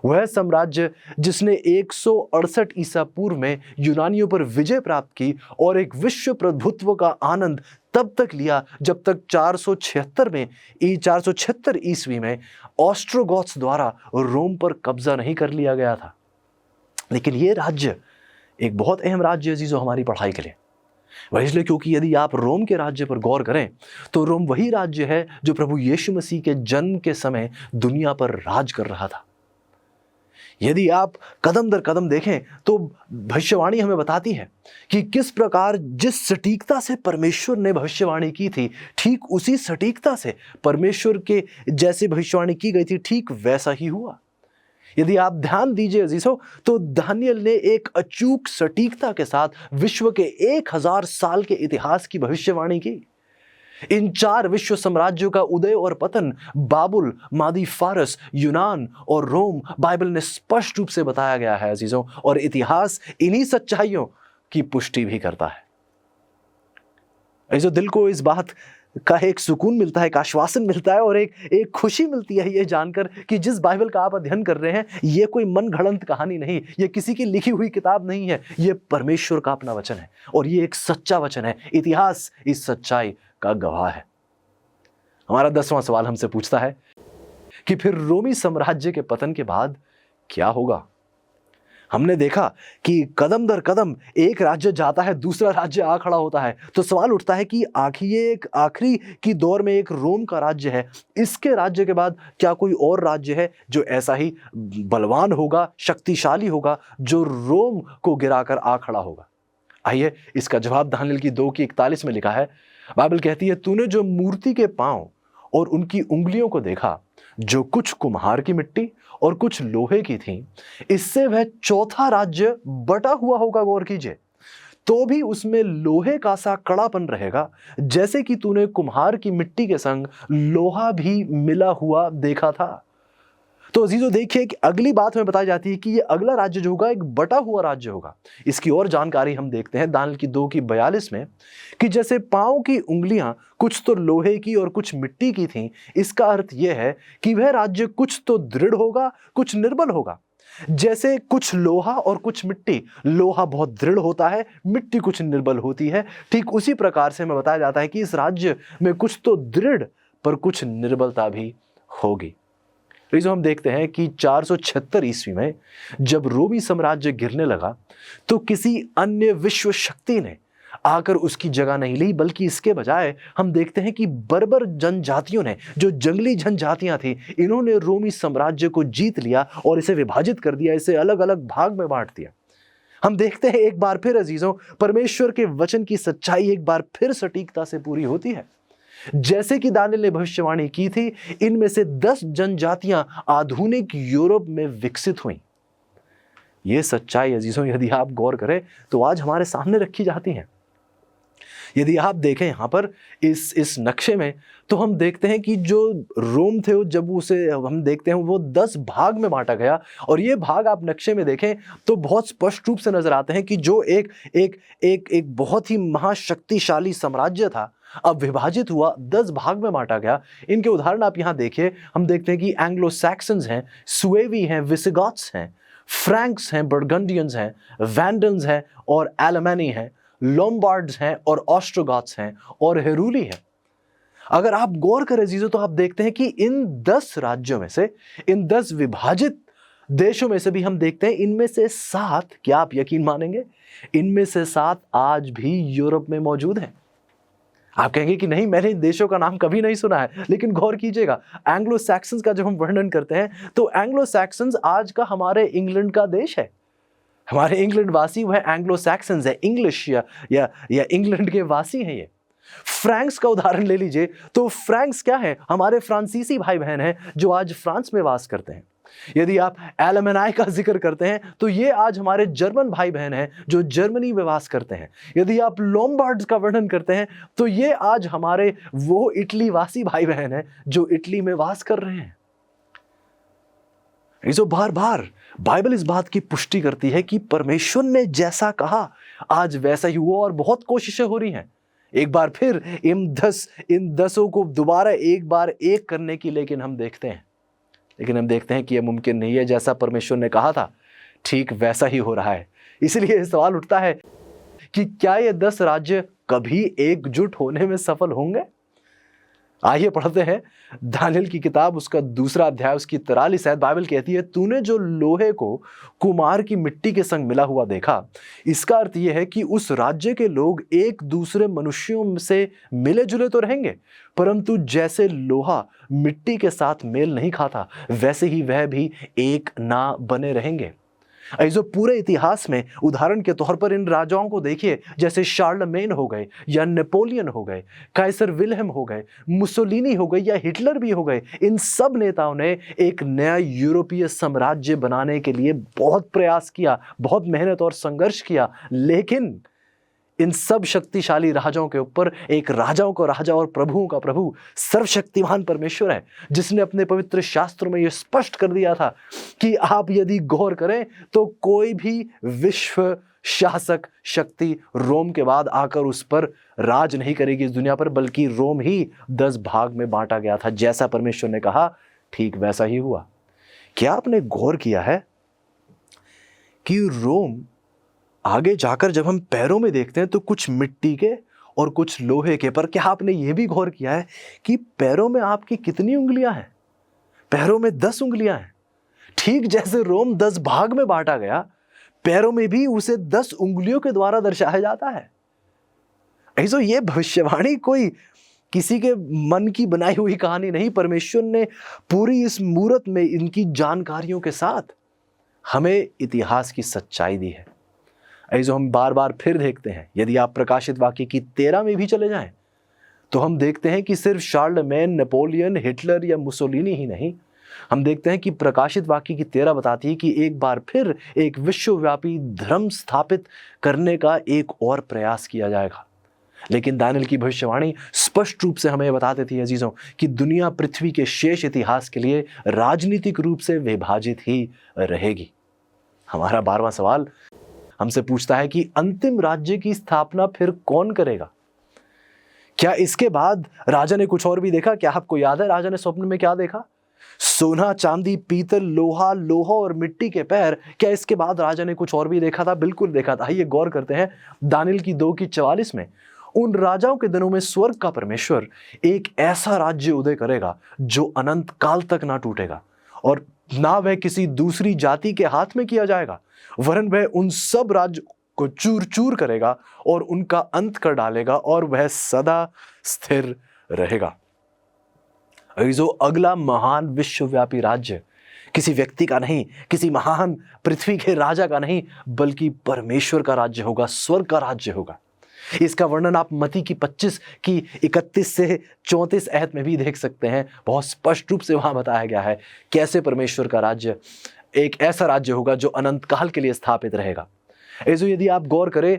वह साम्राज्य जिसने 168 ईसा पूर्व में यूनानियों पर विजय प्राप्त की और एक विश्व प्रभुत्व का आनंद तब तक लिया जब तक 476 ईस्वी में ऑस्ट्रोगॉथ्स द्वारा रोम पर कब्जा नहीं कर लिया गया था। लेकिन यह राज्य एक बहुत अहम राज्य है अजीजों हमारी पढ़ाई के लिए। वह इसलिए क्योंकि यदि आप रोम के राज्य पर गौर करें तो रोम वही राज्य है जो प्रभु यीशु मसीह के जन्म के समय दुनिया पर राज कर रहा था। यदि आप कदम दर कदम देखें तो भविष्यवाणी हमें बताती है कि किस प्रकार जिस सटीकता से परमेश्वर ने भविष्यवाणी की थी, ठीक उसी सटीकता से परमेश्वर के जैसे भविष्यवाणी की गई थी, ठीक वैसा ही हुआ। यदि आप ध्यान दीजिए अजीजों, तो दानियल ने एक अचूक सटीकता के साथ विश्व के 1000 साल के इतिहास की भविष्यवाणी की। इन 4 विश्व साम्राज्यों का उदय और पतन बाबुल, मादी फारस, यूनान और रोम बाइबल ने स्पष्ट रूप से बताया गया है अजीजों, और इतिहास इन्हीं सच्चाइयों की पुष्टि भी करता है। अजीजों, दिल को इस बात का एक सुकून मिलता है, एक आश्वासन मिलता है और एक खुशी मिलती है ये जानकर कि जिस बाइबल का आप अध्ययन कर रहे हैं ये कोई मन घड़ंत कहानी नहीं, ये किसी की लिखी हुई किताब नहीं है, ये परमेश्वर का अपना वचन है और ये एक सच्चा वचन है। इतिहास इस सच्चाई का गवाह है। हमारा 10वां सवाल हमसे पूछता है कि फिर रोमी साम्राज्य के पतन के बाद क्या होगा? हमने देखा कि कदम दर कदम एक राज्य जाता है, दूसरा राज्य आ खड़ा होता है। तो सवाल उठता है कि आखिरी की दौर में एक रोम का राज्य है, इसके राज्य के बाद क्या कोई और राज्य है जो ऐसा ही बलवान होगा, शक्तिशाली होगा, जो रोम को गिराकर आ खड़ा होगा? आइए इसका जवाब दानियल की 2:41 में लिखा है। बाइबल कहती है, तूने जो मूर्ति के पांव और उनकी उंगलियों को देखा, जो कुछ कुम्हार की मिट्टी और कुछ लोहे की थी, इससे वह चौथा राज्य बटा हुआ होगा। गौर कीजिए, तो भी उसमें लोहे का सा कड़ापन रहेगा, जैसे कि तूने कुम्हार की मिट्टी के संग लोहा भी मिला हुआ देखा था। तो अजीजों देखिए कि अगली बात हमें बताई जाती है कि ये अगला राज्य जो होगा एक बटा हुआ राज्य होगा। इसकी और जानकारी हम देखते हैं दानियल की 2:42 में कि जैसे पांव की उंगलियां कुछ तो लोहे की और कुछ मिट्टी की थीं, इसका अर्थ यह है कि वह राज्य कुछ तो दृढ़ होगा, कुछ निर्बल होगा। जैसे कुछ लोहा और कुछ मिट्टी, लोहा बहुत दृढ़ होता है, मिट्टी कुछ निर्बल होती है, ठीक उसी प्रकार से हमें बताया जाता है कि इस राज्य में कुछ तो दृढ़ पर कुछ निर्बलता भी होगी। तो हम देखते हैं कि 476 ईस्वी में जब रोमी साम्राज्य गिरने लगा तो किसी अन्य विश्व शक्ति ने आकर उसकी जगह नहीं ली, बल्कि इसके बजाय हम देखते हैं कि बर्बर जनजातियों ने, जो जंगली जनजातियां थी, इन्होंने रोमी साम्राज्य को जीत लिया और इसे विभाजित कर दिया, इसे अलग अलग भाग में बांट दिया। हम देखते हैं एक बार फिर अजीजों, परमेश्वर के वचन की सच्चाई एक बार फिर सटीकता से पूरी होती है। जैसे कि दानियल ने भविष्यवाणी की थी, इनमें से 10 जनजातियां आधुनिक यूरोप में विकसित हुई। यह सच्चाई अजीजों यदि आप गौर करें तो आज हमारे सामने रखी जाती हैं। यदि आप देखें यहाँ पर इस नक्शे में, तो हम देखते हैं कि जो रोम थे, जब उसे हम देखते हैं वो 10 भाग में बांटा गया, और ये भाग आप नक्शे में देखें तो बहुत स्पष्ट रूप से नजर आते हैं कि जो एक बहुत ही महाशक्तिशाली साम्राज्य था, अब विभाजित हुआ, 10 भाग में बांटा गया। इनके उदाहरण आप यहाँ देखिए, हम देखते हैं कि एंग्लो सैक्सन्स हैं, सुएवी हैं, विसिगॉथ्स हैं, फ्रैंक्स हैं, बर्गंडियंस हैं, वैंडल्स हैं और एलमेनी हैं, लोम्बार्ड्स हैं और ऑस्ट्रोगॉथ्स हैं और हेरूली हैं। अगर आप गौर करें अजीजों, तो आप देखते हैं कि इन 10 राज्यों में से, इन 10 विभाजित देशों में से भी हम देखते हैं इनमें से 7, क्या आप यकीन मानेंगे, इनमें से 7 आज भी यूरोप में मौजूद हैं। आप कहेंगे कि नहीं, मैंने इन देशों का नाम कभी नहीं सुना है, लेकिन गौर कीजिएगा, एंग्लो सैक्सन्स का जब हम वर्णन करते हैं तो एंग्लो सैक्सन्स आज का हमारे इंग्लैंड का देश है। हमारे इंग्लैंड वासी वह एंग्लो सैक्सन्स है, इंग्लिश या इंग्लैंड के वासी हैं। ये फ्रैंक्स का उदाहरण ले लीजिए, तो फ्रैंक्स क्या है? हमारे फ्रांसीसी भाई बहन हैं जो आज फ्रांस में वास करते हैं। यदि आप एलमनाई का जिक्र करते हैं तो ये आज हमारे जर्मन भाई बहन हैं जो जर्मनी में वास करते हैं। यदि आप लोम्बार्ड्स का वर्णन करते हैं तो ये आज हमारे वो इटली वासी भाई बहन हैं जो इटली में वास कर रहे हैं। जो बार बार बाइबल इस बात की पुष्टि करती है कि परमेश्वर ने जैसा कहा आज वैसा ही हुआ, और बहुत कोशिशें हो रही हैं एक बार फिर इन 10 को दोबारा एक बार एक करने की, लेकिन हम देखते हैं कि यह मुमकिन नहीं है। जैसा परमेश्वर ने कहा था ठीक वैसा ही हो रहा है। इसलिए सवाल उठता है कि क्या ये 10 राज्य कभी एकजुट होने में सफल होंगे? आइए पढ़ते हैं दानियेल की किताब, उसका 2 अध्याय, उसकी 43 आयत। बाइबल कहती है, तूने जो लोहे को कुम्हार की मिट्टी के संग मिला हुआ देखा, इसका अर्थ यह है कि उस राज्य के लोग एक दूसरे मनुष्यों से मिले जुले तो रहेंगे, परंतु जैसे लोहा मिट्टी के साथ मेल नहीं खाता, वैसे ही वह भी एक ना बने रहेंगे। जो पूरे इतिहास में उदाहरण के तौर पर इन राजाओं को देखिए, जैसे शार्लमेन हो गए या नेपोलियन हो गए, काइसर विल्हेम हो गए, मुसोलिनी हो गए या हिटलर भी हो गए। इन सब नेताओं ने एक नया यूरोपीय साम्राज्य बनाने के लिए बहुत प्रयास किया, बहुत मेहनत और संघर्ष किया, लेकिन इन सब शक्तिशाली राजाओं के ऊपर एक राजाओं का राजा और प्रभुओं का प्रभु सर्वशक्तिमान परमेश्वर है, जिसने अपने पवित्र शास्त्रों में यह स्पष्ट कर दिया था कि आप यदि गौर करें तो कोई भी विश्व शासक शक्ति रोम के बाद आकर उस पर राज नहीं करेगी इस दुनिया पर, बल्कि रोम ही 10 भाग में बांटा गया था। जैसा परमेश्वर ने कहा ठीक वैसा ही हुआ। क्या आपने गौर किया है कि रोम आगे जाकर जब हम पैरों में देखते हैं तो कुछ मिट्टी के और कुछ लोहे के, पर क्या आपने यह भी गौर किया है कि पैरों में आपकी कितनी उंगलियां हैं? पैरों में 10 उंगलियां हैं। ठीक जैसे रोम 10 भाग में बांटा गया, पैरों में भी उसे 10 उंगलियों के द्वारा दर्शाया जाता है। ऐसो ये भविष्यवाणी कोई किसी के मन की बनाई हुई कहानी नहीं। परमेश्वर ने पूरी इस मूरत में इनकी जानकारियों के साथ हमें इतिहास की सच्चाई दी है। ऐसो हम बार बार फिर देखते हैं। यदि आप प्रकाशित वाक्य की 13 में भी चले जाएं तो हम देखते हैं कि सिर्फ शार्लमेन, नेपोलियन, हिटलर या मुसोलिनी ही नहीं, हम देखते हैं कि प्रकाशित वाक्य की 13 बताती है कि एक बार फिर एक विश्वव्यापी धर्म स्थापित करने का एक और प्रयास किया जाएगा। लेकिन दानियेल की भविष्यवाणी स्पष्ट रूप से हमें बता देती है अजीजों कि दुनिया पृथ्वी के शेष इतिहास के लिए राजनीतिक रूप से विभाजित ही रहेगी। हमारा 12वां सवाल हमसे पूछता है कि अंतिम राज्य की स्थापना फिर कौन करेगा? क्या इसके बाद राजा ने कुछ और भी देखा? क्या आपको याद है राजा ने स्वप्न में क्या देखा? सोना, चांदी, पीतल, लोहा और मिट्टी के पैर। क्या इसके बाद राजा ने कुछ और भी देखा था? बिल्कुल देखा था। आइए गौर करते हैं दानियेल की 2 की 44 में। उन राजाओं के दिनों में स्वर्ग का परमेश्वर एक ऐसा राज्य उदय करेगा जो अनंत काल तक ना टूटेगा, और ना वह किसी दूसरी जाति के हाथ में किया जाएगा, वरन वह उन सब राज्य को चूर चूर करेगा और उनका अंत कर डालेगा, और वह सदा स्थिर रहेगा। जो अगला महान विश्वव्यापी राज्य किसी व्यक्ति का नहीं, किसी महान पृथ्वी के राजा का नहीं, बल्कि परमेश्वर का राज्य होगा, स्वर्ग का राज्य होगा। इसका वर्णन आप मत्ती की 25 की 31 से 34 आयत में भी देख सकते हैं। बहुत स्पष्ट रूप से वहां बताया गया है कैसे परमेश्वर का राज्य एक ऐसा राज्य होगा जो अनंत काल के लिए स्थापित रहेगा। ऐसो यदि आप गौर करें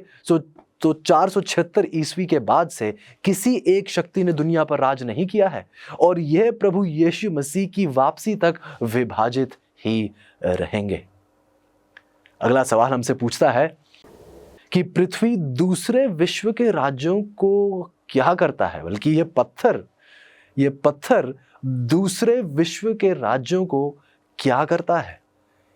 तो 476 ईस्वी के बाद से किसी एक शक्ति ने दुनिया पर राज नहीं किया है, और यह प्रभु यीशु मसीह की वापसी तक विभाजित ही रहेंगे। अगला सवाल हमसे पूछता है कि पृथ्वी दूसरे विश्व के राज्यों को क्या करता है? बल्कि ये पत्थर दूसरे विश्व के राज्यों को क्या करता है?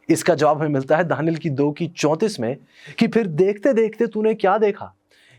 इसका जवाब हमें मिलता है दानियेल की 2 की 34 में कि फिर देखते देखते तूने क्या देखा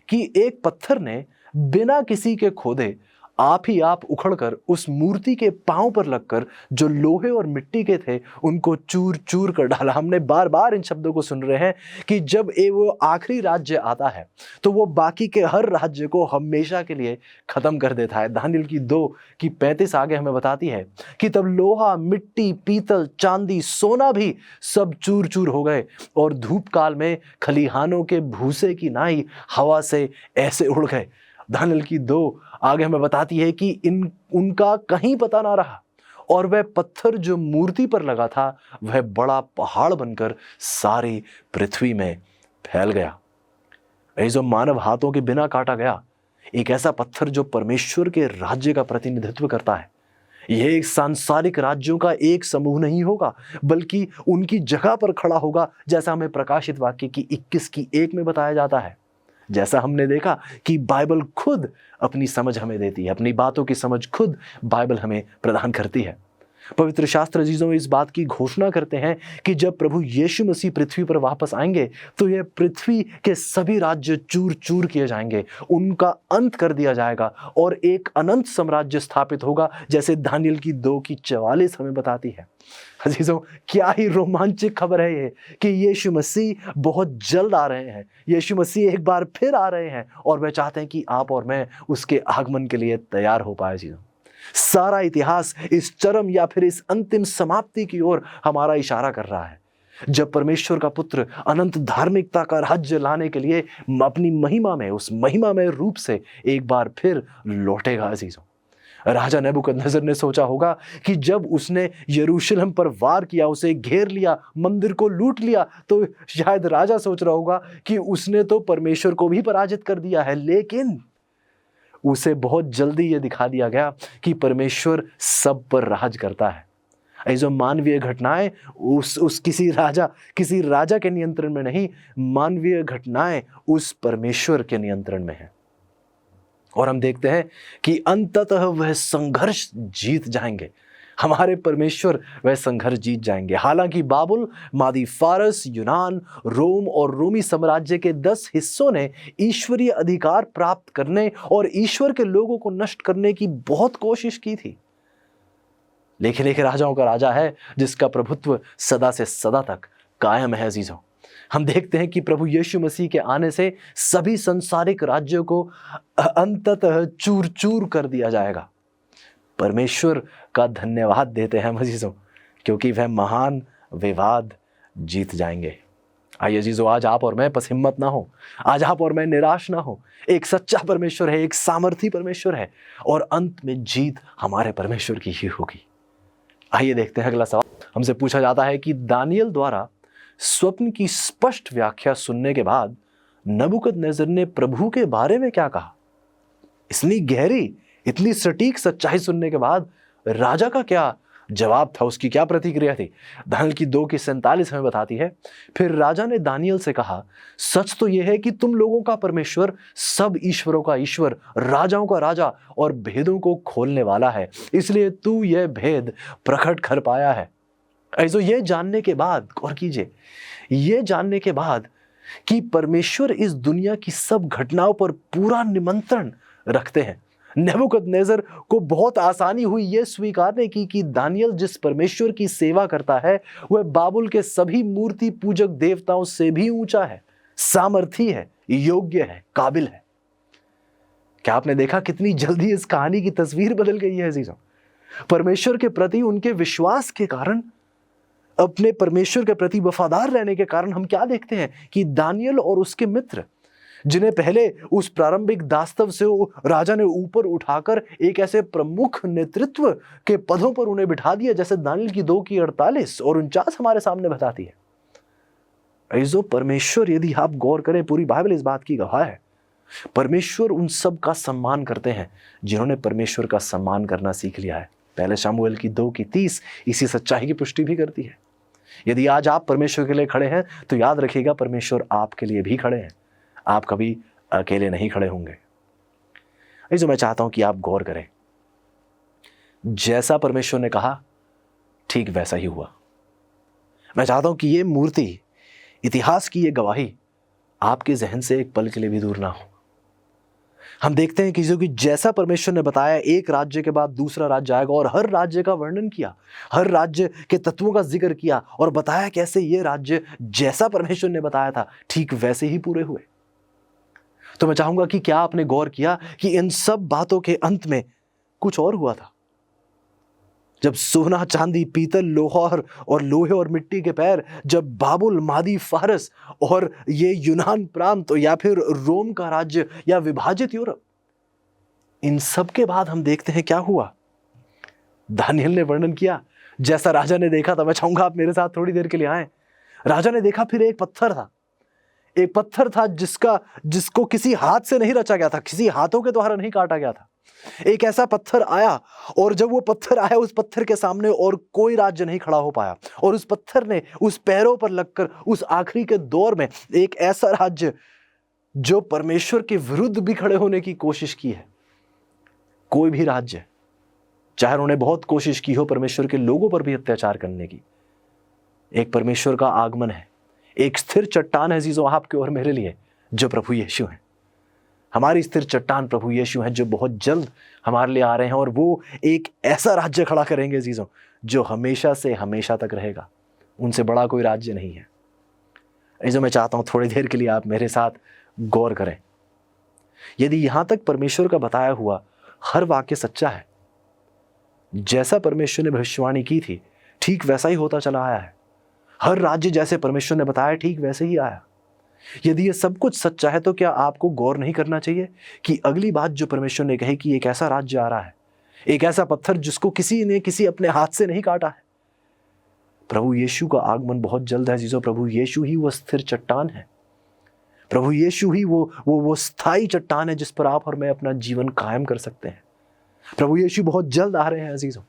कि एक पत्थर ने बिना किसी के खोदे आप ही आप उखड़कर उस मूर्ति के पांव पर लगकर जो लोहे और मिट्टी के थे उनको चूर चूर कर डाला। हमने बार बार इन शब्दों को सुन रहे हैं कि जब वो आखिरी राज्य आता है तो वो बाकी के हर राज्य को हमेशा के लिए खत्म कर देता है। दानियल की 2:35 आगे हमें बताती है कि तब लोहा, मिट्टी, पीतल, चांदी, सोना भी सब चूर चूर हो गए और धूप काल में खलिहानों के भूसे की नाई हवा से ऐसे उड़ गए। दानियल की 2 आगे हमें बताती है कि उनका कहीं पता ना रहा और वह पत्थर जो मूर्ति पर लगा था वह बड़ा पहाड़ बनकर सारी पृथ्वी में फैल गया। ये जो मानव हाथों के बिना काटा गया एक ऐसा पत्थर जो परमेश्वर के राज्य का प्रतिनिधित्व करता है। यह एक सांसारिक राज्यों का एक समूह नहीं होगा बल्कि उनकी जगह पर खड़ा होगा, जैसा हमें प्रकाशित वाक्य की 21:1 में बताया जाता है। जैसा हमने देखा कि बाइबल खुद अपनी समझ हमें देती है, अपनी बातों की समझ खुद बाइबल हमें प्रदान करती है। पवित्र शास्त्र अजीजों इस बात की घोषणा करते हैं कि जब प्रभु यीशु मसीह पृथ्वी पर वापस आएंगे तो यह पृथ्वी के सभी राज्य चूर चूर किए जाएंगे, उनका अंत कर दिया जाएगा और एक अनंत साम्राज्य स्थापित होगा, जैसे दानियल की 2:44 हमें बताती है। अजीजों, क्या ही रोमांचक खबर है ये कि यीशु मसीह बहुत जल्द आ रहे हैं। यीशु मसीह एक बार फिर आ रहे हैं और वह चाहते हैं कि आप और मैं उसके आगमन के लिए तैयार हो पाए। अजीजों, सारा इतिहास इस चरम या फिर इस अंतिम समाप्ति की ओर हमारा इशारा कर रहा है, जब परमेश्वर का पुत्र अनंत धार्मिकता का राज्य लाने के लिए अपनी महिमा में, उस महिमामय रूप से एक बार फिर लौटेगा। अजीजों, राजा नेबुकदनेस्सर ने सोचा होगा कि जब उसने यरूशलेम पर वार किया, उसे घेर लिया, मंदिर को लूट लिया, तो शायद राजा सोच रहा होगा कि उसने तो परमेश्वर को भी पराजित कर दिया है। लेकिन उसे बहुत जल्दी यह दिखा दिया गया कि परमेश्वर सब पर राज करता है। ऐसे मानवीय घटनाएं किसी राजा के नियंत्रण में नहीं, मानवीय घटनाएं उस परमेश्वर के नियंत्रण में है। और हम देखते हैं कि अंततः वह संघर्ष जीत जाएंगे। हमारे परमेश्वर वह संघर्ष जीत जाएंगे। हालांकि बाबुल, मादी फारस, यूनान, रोम और रोमी साम्राज्य के 10 हिस्सों ने ईश्वरीय अधिकार प्राप्त करने और ईश्वर के लोगों को नष्ट करने की बहुत कोशिश की थी, लेकिन एक राजाओं का राजा है जिसका प्रभुत्व सदा से सदा तक कायम है। अजीजों, हम देखते हैं कि प्रभु यीशु मसीह के आने से सभी सांसारिक राज्यों को अंततः चूर चूर कर दिया जाएगा। परमेश्वर का धन्यवाद देते हैं अजीजों, क्योंकि वह महान विवाद जीत जाएंगे। आइए अजीजों, आज आप और मैं बस हिम्मत ना हो, आज आप और मैं निराश ना हो। एक सच्चा परमेश्वर है, एक सामर्थी परमेश्वर है और अंत में जीत हमारे परमेश्वर की ही होगी। आइए देखते हैं अगला सवाल। हमसे पूछा जाता है कि दानियल द्वारा स्वप्न की स्पष्ट व्याख्या सुनने के बाद नबूकदनेस्सर ने प्रभु के बारे में क्या कहा? इतनी गहरी, इतनी सटीक सच्चाई सुनने के बाद राजा का क्या जवाब था, उसकी क्या प्रतिक्रिया थी? दानियल की 2:47 हमें बताती है, फिर राजा ने दानियल से कहा, सच तो यह है कि तुम लोगों का परमेश्वर सब ईश्वरों का ईश्वर, राजाओं का राजा और भेदों को खोलने वाला है, इसलिए तू यह भेद प्रकट कर पाया है। ऐसो ये जानने के बाद, गौर कीजिए, ये जानने के बाद कि परमेश्वर इस दुनिया की सब घटनाओं पर पूरा निमंत्रण रखते हैं, नेबूकदनेस्सर को बहुत आसानी हुई यह स्वीकारने की कि दानियल जिस परमेश्वर की सेवा करता है वह बाबुल के सभी मूर्ति पूजक देवताओं से भी ऊंचा है, सामर्थी है, योग्य है, काबिल है। क्या आपने देखा कितनी जल्दी इस कहानी की तस्वीर बदल गई है अजीजों? परमेश्वर के प्रति उनके विश्वास के कारण, अपने परमेश्वर के प्रति वफादार रहने के कारण हम क्या देखते हैं कि दानियल और उसके मित्र, जिन्हें पहले उस प्रारंभिक दास्तव से राजा ने ऊपर उठाकर एक ऐसे प्रमुख नेतृत्व के पदों पर उन्हें बिठा दिया, जैसे दानियल की 2:48 और 49 हमारे सामने बताती है। ऐसो परमेश्वर, यदि आप गौर करें, पूरी बाइबल इस बात की गवाह है, परमेश्वर उन सब का सम्मान करते हैं जिन्होंने परमेश्वर का सम्मान करना सीख लिया है। पहले शमूएल की 2:30 इसी सच्चाई की पुष्टि भी करती है। यदि आज आप परमेश्वर के लिए खड़े हैं तो याद रखिएगा, परमेश्वर आपके लिए भी खड़े हैं, आप कभी अकेले नहीं खड़े होंगे। जो मैं चाहता हूं कि आप गौर करें, जैसा परमेश्वर ने कहा ठीक वैसा ही हुआ। मैं चाहता हूं कि ये मूर्ति, इतिहास की ये गवाही आपके जहन से एक पल के लिए भी दूर ना हो। हम देखते हैं कि जो कि जैसा परमेश्वर ने बताया, एक राज्य के बाद दूसरा राज्य आएगा, और हर राज्य का वर्णन किया, हर राज्य के तत्वों का जिक्र किया और बताया कैसे ये राज्य जैसा परमेश्वर ने बताया था ठीक वैसे ही पूरे हुए। तो मैं चाहूंगा कि क्या आपने गौर किया कि इन सब बातों के अंत में कुछ और हुआ था। जब सोना, चांदी, पीतल, लोहा और लोहे और मिट्टी के पैर, जब बाबुल, मादी, फारस और ये यूनान प्रांत या फिर रोम का राज्य या विभाजित यूरोप, इन सब के बाद हम देखते हैं क्या हुआ। दानियल ने वर्णन किया जैसा राजा ने देखा था। मैं चाहूंगा आप मेरे साथ थोड़ी देर के लिए आए। राजा ने देखा फिर एक पत्थर था जिसको किसी हाथ से नहीं रचा गया था, किसी हाथों के द्वारा नहीं काटा गया था। एक ऐसा पत्थर आया, और जब वो पत्थर आया, उस पत्थर के सामने और कोई राज्य नहीं खड़ा हो पाया, और उस पत्थर ने उस पैरों पर लगकर उस आखिरी के दौर में एक ऐसा राज्य जो परमेश्वर के विरुद्ध भी खड़े होने की कोशिश की है। कोई भी राज्य, चाहे उन्होंने बहुत कोशिश की हो परमेश्वर के लोगों पर भी अत्याचार करने की, एक परमेश्वर का आगमन है, एक स्थिर चट्टान है अजीजों आपके और मेरे लिए, जो प्रभु यीशु है। हमारी स्थिर चट्टान प्रभु यीशु है, जो बहुत जल्द हमारे लिए आ रहे हैं, और वो एक ऐसा राज्य खड़ा करेंगे अजीजों जो हमेशा से हमेशा तक रहेगा। उनसे बड़ा कोई राज्य नहीं है। अजीजों, मैं चाहता हूं थोड़ी देर के लिए आप मेरे साथ गौर करें। यदि यहां तक परमेश्वर का बताया हुआ हर वाक्य सच्चा है, जैसा परमेश्वर ने भविष्यवाणी की थी ठीक वैसा ही होता चला आया है, हर राज्य जैसे परमेश्वर ने बताया ठीक वैसे ही आया। यदि ये सब कुछ सच्चा है, तो क्या आपको गौर नहीं करना चाहिए कि अगली बात जो परमेश्वर ने कही कि एक ऐसा राज्य आ रहा है, एक ऐसा पत्थर जिसको किसी ने किसी अपने हाथ से नहीं काटा है। प्रभु यीशु का आगमन बहुत जल्द है जीजो। प्रभु यीशु ही वो स्थिर चट्टान है। प्रभु यीशु ही वो स्थायी चट्टान है जिस पर आप और मैं अपना जीवन कायम कर सकते हैं। प्रभु यीशु बहुत जल्द आ रहे हैं अजीजों,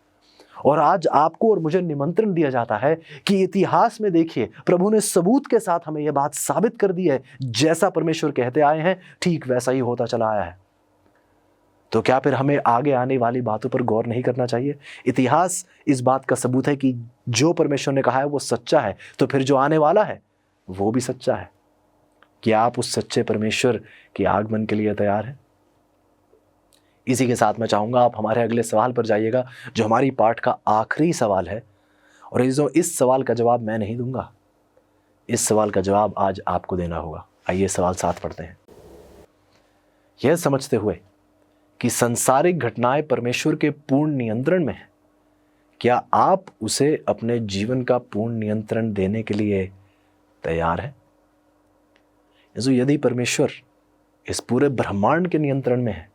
और आज आपको और मुझे निमंत्रण दिया जाता है कि इतिहास में देखिए, प्रभु ने सबूत के साथ हमें यह बात साबित कर दी है, जैसा परमेश्वर कहते आए हैं ठीक वैसा ही होता चला आया है। तो क्या फिर हमें आगे आने वाली बातों पर गौर नहीं करना चाहिए? इतिहास इस बात का सबूत है कि जो परमेश्वर ने कहा है वो सच्चा है, तो फिर जो आने वाला है वो भी सच्चा है। क्या आप उस सच्चे परमेश्वर के आगमन के लिए तैयार हैं? इसी के साथ मैं चाहूंगा आप हमारे अगले सवाल पर जाइएगा, जो हमारी पाठ का आखिरी सवाल है। और इस सवाल का जवाब मैं नहीं दूंगा, इस सवाल का जवाब आज आपको देना होगा। आइए सवाल साथ पढ़ते हैं। यह समझते हुए कि संसारिक घटनाएं परमेश्वर के पूर्ण नियंत्रण में है, क्या आप उसे अपने जीवन का पूर्ण नियंत्रण देने के लिए तैयार हैं? यदि परमेश्वर इस पूरे ब्रह्मांड के नियंत्रण में है,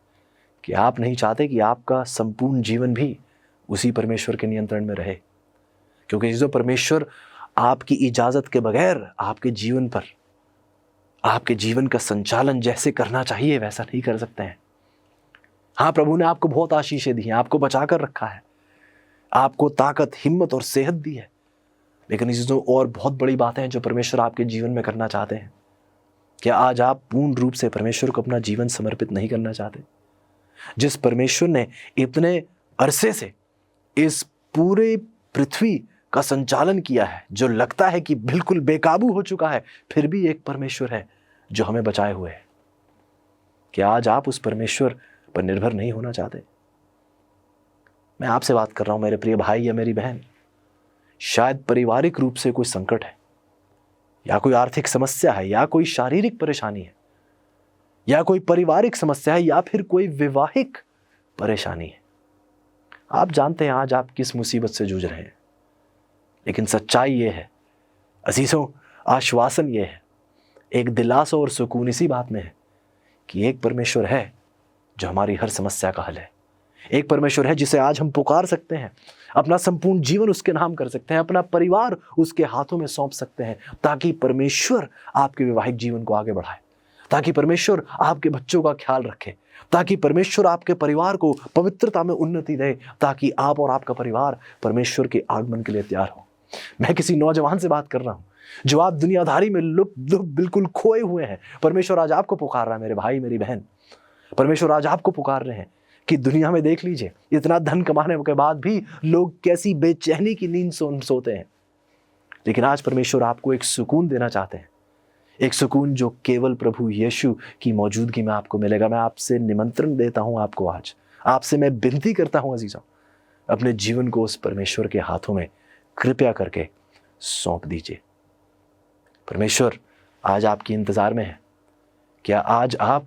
कि आप नहीं चाहते कि आपका संपूर्ण जीवन भी उसी परमेश्वर के नियंत्रण में रहे? क्योंकि जो परमेश्वर आपकी इजाजत के बगैर आपके जीवन पर, आपके जीवन का संचालन जैसे करना चाहिए वैसा नहीं कर सकते हैं। हाँ, प्रभु ने आपको बहुत आशीषें दी हैं, आपको बचा कर रखा है, आपको ताकत, हिम्मत और सेहत दी है, लेकिन इस और बहुत बड़ी बातें हैं जो परमेश्वर आपके जीवन में करना चाहते हैं। क्या आज आप पूर्ण रूप से परमेश्वर को अपना जीवन समर्पित नहीं करना चाहते? जिस परमेश्वर ने इतने अरसे से इस पूरे पृथ्वी का संचालन किया है, जो लगता है कि बिल्कुल बेकाबू हो चुका है, फिर भी एक परमेश्वर है जो हमें बचाए हुए है। क्या आज आप उस परमेश्वर पर निर्भर नहीं होना चाहते? मैं आपसे बात कर रहा हूं मेरे प्रिय भाई या मेरी बहन। शायद पारिवारिक रूप से कोई संकट है, या कोई आर्थिक समस्या है, या कोई शारीरिक परेशानी है, या कोई पारिवारिक समस्या है, या फिर कोई वैवाहिक परेशानी है। आप जानते हैं आज आप किस मुसीबत से जूझ रहे हैं, लेकिन सच्चाई ये है अजीजों, आश्वासन ये है, एक दिलासा और सुकून इसी बात में है कि एक परमेश्वर है जो हमारी हर समस्या का हल है। एक परमेश्वर है जिसे आज हम पुकार सकते हैं, अपना संपूर्ण जीवन उसके नाम कर सकते हैं, अपना परिवार उसके हाथों में सौंप सकते हैं, ताकि परमेश्वर आपके वैवाहिक जीवन को आगे बढ़ाए, ताकि परमेश्वर आपके बच्चों का ख्याल रखे, ताकि परमेश्वर आपके परिवार को पवित्रता में उन्नति दे, ताकि आप और आपका परिवार परमेश्वर के आगमन के लिए तैयार हो। मैं किसी नौजवान से बात कर रहा हूं जो आप दुनियादारी में बिल्कुल खोए हुए हैं। परमेश्वर आज आपको पुकार रहा है मेरे भाई मेरी बहन। परमेश्वर आज आपको पुकार रहे हैं कि दुनिया में देख लीजिए, इतना धन कमाने के बाद भी लोग कैसी बेचैनी की नींद सोते हैं, लेकिन आज परमेश्वर आपको एक सुकून देना चाहते हैं, एक सुकून जो केवल प्रभु यीशु की मौजूदगी में आपको मिलेगा। मैं आपसे निमंत्रण देता हूं, आपको आज आपसे मैं विनती करता हूं अजीजों, अपने जीवन को उस परमेश्वर के हाथों में कृपया करके सौंप दीजिए। परमेश्वर आज आपकी इंतजार में है। क्या आज आप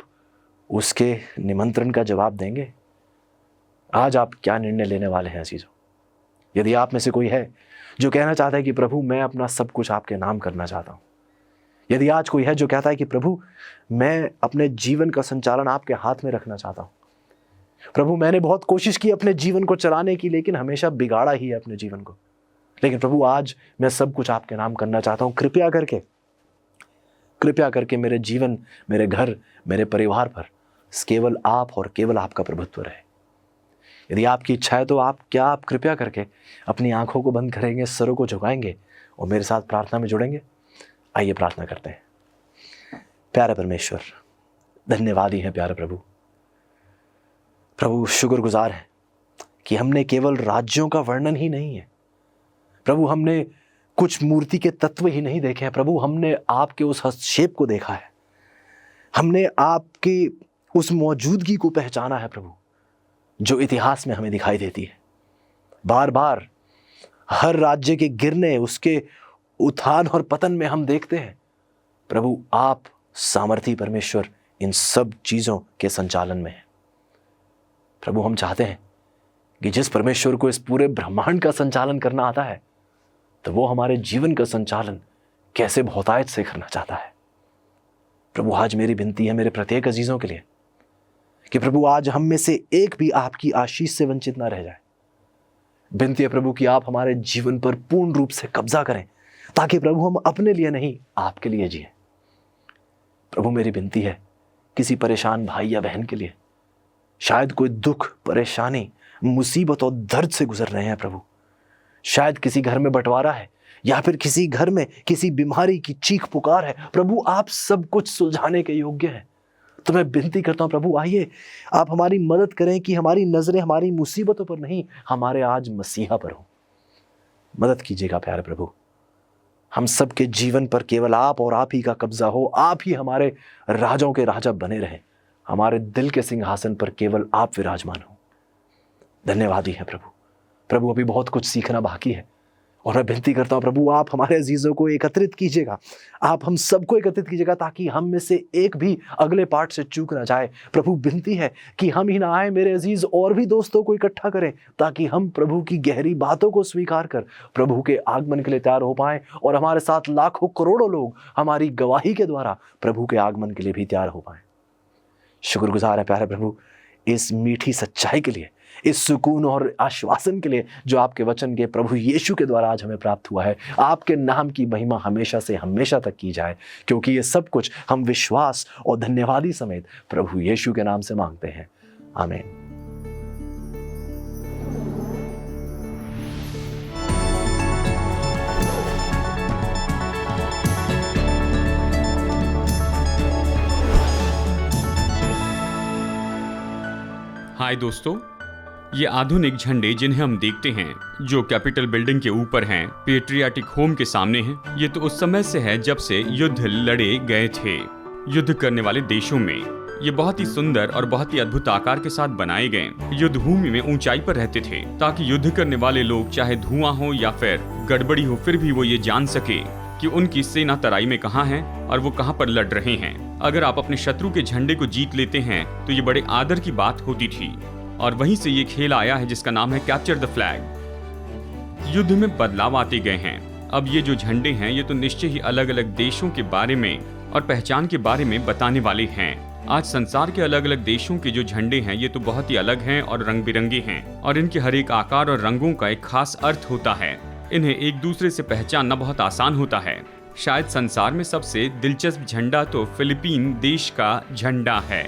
उसके निमंत्रण का जवाब देंगे? आज आप क्या निर्णय लेने वाले हैं अजीजों? यदि आप में से कोई है जो कहना चाहता है कि प्रभु मैं अपना सब कुछ आपके नाम करना चाहता हूं, यदि आज कोई है जो कहता है कि प्रभु मैं अपने जीवन का संचालन आपके हाथ में रखना चाहता हूं, प्रभु मैंने बहुत कोशिश की अपने जीवन को चलाने की, लेकिन हमेशा बिगाड़ा ही है अपने जीवन को, लेकिन प्रभु आज मैं सब कुछ आपके नाम करना चाहता हूं। कृपया करके मेरे जीवन, मेरे घर, मेरे परिवार पर केवल आप और केवल आपका प्रभुत्व रहे। यदि आपकी इच्छा है तो आप कृपया करके अपनी आंखों को बंद करेंगे, सरों को झुकाएंगे और मेरे साथ प्रार्थना में जुड़ेंगे। आइए प्रार्थना करते हैं। प्यारे परमेश्वर, धन्यवादी हैं प्यारे प्रभु शुक्रगुजार हैं कि हमने केवल राज्यों का वर्णन ही नहीं है प्रभु, हमने कुछ मूर्ति के तत्व ही नहीं देखे हैं प्रभु, हमने आपके उस हस्तक्षेप को देखा है, हमने आपकी उस मौजूदगी को पहचाना है प्रभु, जो इतिहास में हमें दिखाई देती है। बार बार हर राज्य के गिरने, उसके उत्थान और पतन में हम देखते हैं प्रभु आप सामर्थी परमेश्वर इन सब चीजों के संचालन में है। प्रभु हम चाहते हैं कि जिस परमेश्वर को इस पूरे ब्रह्मांड का संचालन करना आता है, तो वो हमारे जीवन का संचालन कैसे बहुतायत से करना चाहता है। प्रभु आज मेरी विनती है मेरे प्रत्येक अजीजों के लिए कि प्रभु आज हम में से एक भी आपकी आशीष से वंचित ना रह जाए। विनती है प्रभु कि आप हमारे जीवन पर पूर्ण रूप से कब्जा करें, ताकि प्रभु हम अपने लिए नहीं आपके लिए जिए। प्रभु मेरी विनती है किसी परेशान भाई या बहन के लिए, शायद कोई दुख, परेशानी, मुसीबत और दर्द से गुजर रहे हैं प्रभु, शायद किसी घर में बंटवारा है या फिर किसी घर में किसी बीमारी की चीख पुकार है, प्रभु आप सब कुछ सुलझाने के योग्य हैं। तो मैं विनती करता हूं प्रभु आइए आप हमारी मदद करें कि हमारी नजरें हमारी मुसीबतों पर नहीं, हमारे आज मसीहा पर हो। मदद कीजिएगा प्यारे प्रभु, हम सबके जीवन पर केवल आप और आप ही का कब्जा हो, आप ही हमारे राजाओं के राजा बने रहें, हमारे दिल के सिंहासन पर केवल आप विराजमान हो। धन्यवादी है प्रभु अभी बहुत कुछ सीखना बाकी है, और मैं विनती करता हूं प्रभु आप हमारे अजीजों को एकत्रित कीजिएगा, आप हम सबको एकत्रित कीजिएगा, ताकि हम में से एक भी अगले पार्ट से चूक ना जाए। प्रभु विनती है कि हम ही ना आए, मेरे अजीज और भी दोस्तों को इकट्ठा करें, ताकि हम प्रभु की गहरी बातों को स्वीकार कर प्रभु के आगमन के लिए तैयार हो पाएं, और हमारे साथ लाखों करोड़ों लोग हमारी गवाही के द्वारा प्रभु के आगमन के लिए भी तैयार हो पाएं। शुक्रगुजार है प्यारे प्रभु इस मीठी सच्चाई के लिए, इस सुकून और आश्वासन के लिए जो आपके वचन के प्रभु यीशु के द्वारा आज हमें प्राप्त हुआ है। आपके नाम की महिमा हमेशा से हमेशा तक की जाए, क्योंकि ये सब कुछ हम विश्वास और धन्यवादी समेत प्रभु यीशु के नाम से मांगते हैं, आमीन। हाय दोस्तों, ये आधुनिक झंडे जिन्हें हम देखते हैं जो कैपिटल बिल्डिंग के ऊपर हैं, पेट्रियाटिक होम के सामने हैं, ये तो उस समय से है जब से युद्ध लड़े गए थे युद्ध करने वाले देशों में। ये बहुत ही सुंदर और बहुत ही अद्भुत आकार के साथ बनाए गए युद्ध भूमि में ऊंचाई पर रहते थे, ताकि युद्ध करने वाले लोग चाहे धुआं हो या फिर गड़बड़ी हो, फिर भी वो ये जान सके कि उनकी सेना तराई में कहाँ है और वो कहाँ पर लड़ रहे हैं। अगर आप अपने शत्रु के झंडे को जीत लेते हैं तो ये बड़े आदर की बात होती थी, और वहीं से ये खेल आया है जिसका नाम है कैप्चर द फ्लैग। युद्ध में बदलाव आते गए हैं। अब ये जो झंडे हैं ये तो निश्चय ही अलग अलग देशों के बारे में और पहचान के बारे में बताने वाले हैं। आज संसार के अलग अलग देशों के जो झंडे हैं ये तो बहुत ही अलग हैं और रंग बिरंगे हैं, और इनके हर एक आकार और रंगों का एक खास अर्थ होता है। इन्हें एक दूसरे से पहचानना बहुत आसान होता है। शायद संसार में सबसे दिलचस्प झंडा तो फिलीपीन देश का झंडा है।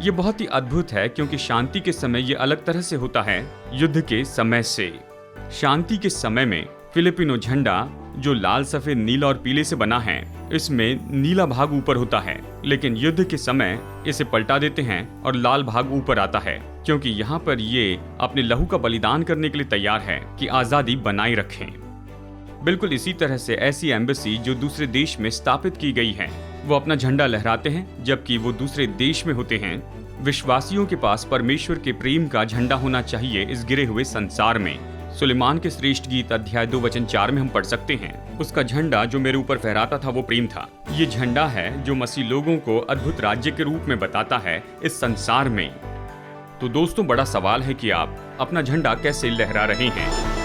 ये बहुत ही अद्भुत है क्योंकि शांति के समय ये अलग तरह से होता है युद्ध के समय से। शांति के समय में फिलिपिनो झंडा जो लाल, सफेद, नीला और पीले से बना है, इसमें नीला भाग ऊपर होता है, लेकिन युद्ध के समय इसे पलटा देते हैं और लाल भाग ऊपर आता है, क्योंकि यहाँ पर ये अपने लहू का बलिदान करने के लिए तैयार है कि आज़ादी बनाए रखें। बिल्कुल इसी तरह से ऐसी एम्बेसी जो दूसरे देश में स्थापित की गई है वो अपना झंडा लहराते हैं जबकि वो दूसरे देश में होते हैं। विश्वासियों के पास परमेश्वर के प्रेम का झंडा होना चाहिए इस गिरे हुए संसार में। सुलेमान के श्रेष्ठ गीत अध्याय 2 वचन 4 में हम पढ़ सकते हैं, उसका झंडा जो मेरे ऊपर फहराता था वो प्रेम था। ये झंडा है जो मसीह लोगों को अद्भुत राज्य के रूप में बताता है इस संसार में। तो दोस्तों, बड़ा सवाल है कि आप अपना झंडा कैसे लहरा रहे हैं।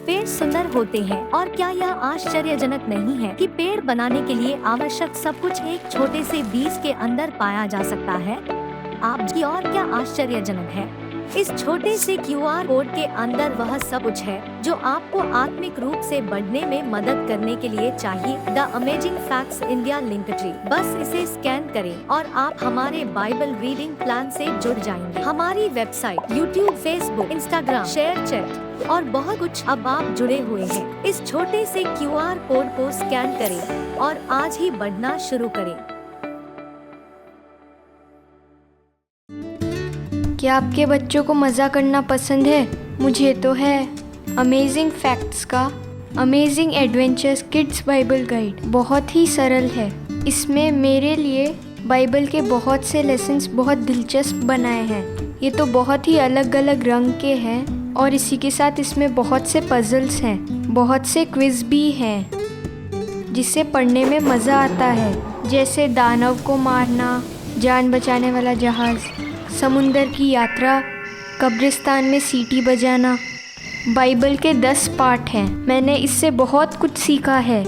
पेड़ सुंदर होते हैं, और क्या यह आश्चर्यजनक नहीं है कि पेड़ बनाने के लिए आवश्यक सब कुछ एक छोटे से बीज के अंदर पाया जा सकता है। आपकी और क्या आश्चर्यजनक है, इस छोटे से QR कोड के अंदर वह सब कुछ है जो आपको आत्मिक रूप से बढ़ने में मदद करने के लिए चाहिए। द अमेजिंग फैक्ट्स इंडिया लिंकट्री, बस इसे स्कैन करें और आप हमारे बाइबल रीडिंग प्लान से जुड़ जाएंगे। हमारी website, YouTube, Facebook, Instagram, share chat और बहुत कुछ, अब आप जुड़े हुए हैं। इस छोटे से QR कोड को स्कैन करें और आज ही बढ़ना शुरू करें। क्या आपके बच्चों को मज़ा करना पसंद है? मुझे तो है। अमेजिंग फैक्ट्स का amazing adventures kids Bible guide बहुत ही सरल है। इसमें मेरे लिए बाइबल के बहुत से लेसन्स बहुत दिलचस्प बनाए हैं। ये तो बहुत ही अलग अलग रंग के हैं और इसी के साथ इसमें बहुत से पजल्स हैं, बहुत से क्विज भी हैं जिससे पढ़ने में मज़ा आता है, जैसे दानव को मारना, जान बचाने वाला जहाज़, समुंदर की यात्रा, कब्रिस्तान में सीटी बजाना। बाइबल के 10 पार्ट हैं। मैंने इससे बहुत कुछ सीखा है।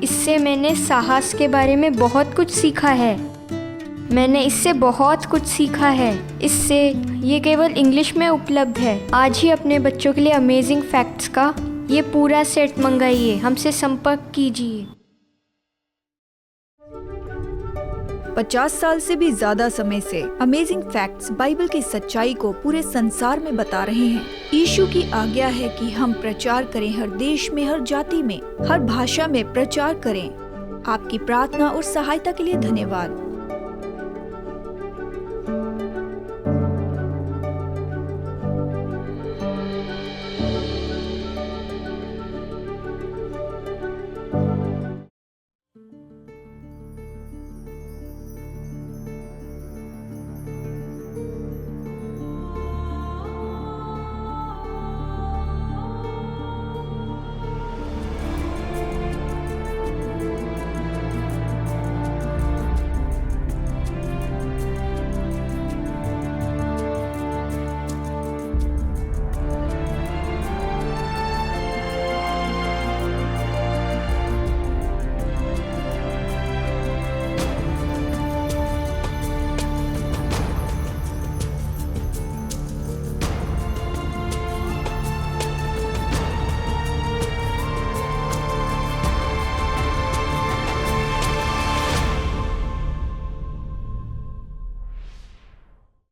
इससे मैंने साहस के बारे में बहुत कुछ सीखा है। मैंने इससे बहुत कुछ सीखा है। इससे ये केवल इंग्लिश में उपलब्ध है। आज ही अपने बच्चों के लिए अमेजिंग फैक्ट्स का ये पूरा सेट मंगाइए। हमसे संपर्क कीजिए। 50 साल से भी ज्यादा समय से अमेजिंग फैक्ट्स बाइबल की सच्चाई को पूरे संसार में बता रहे हैं। यीशु की आज्ञा है कि हम प्रचार करें, हर देश में, हर जाति में, हर भाषा में प्रचार करें। आपकी प्रार्थना और सहायता के लिए धन्यवाद।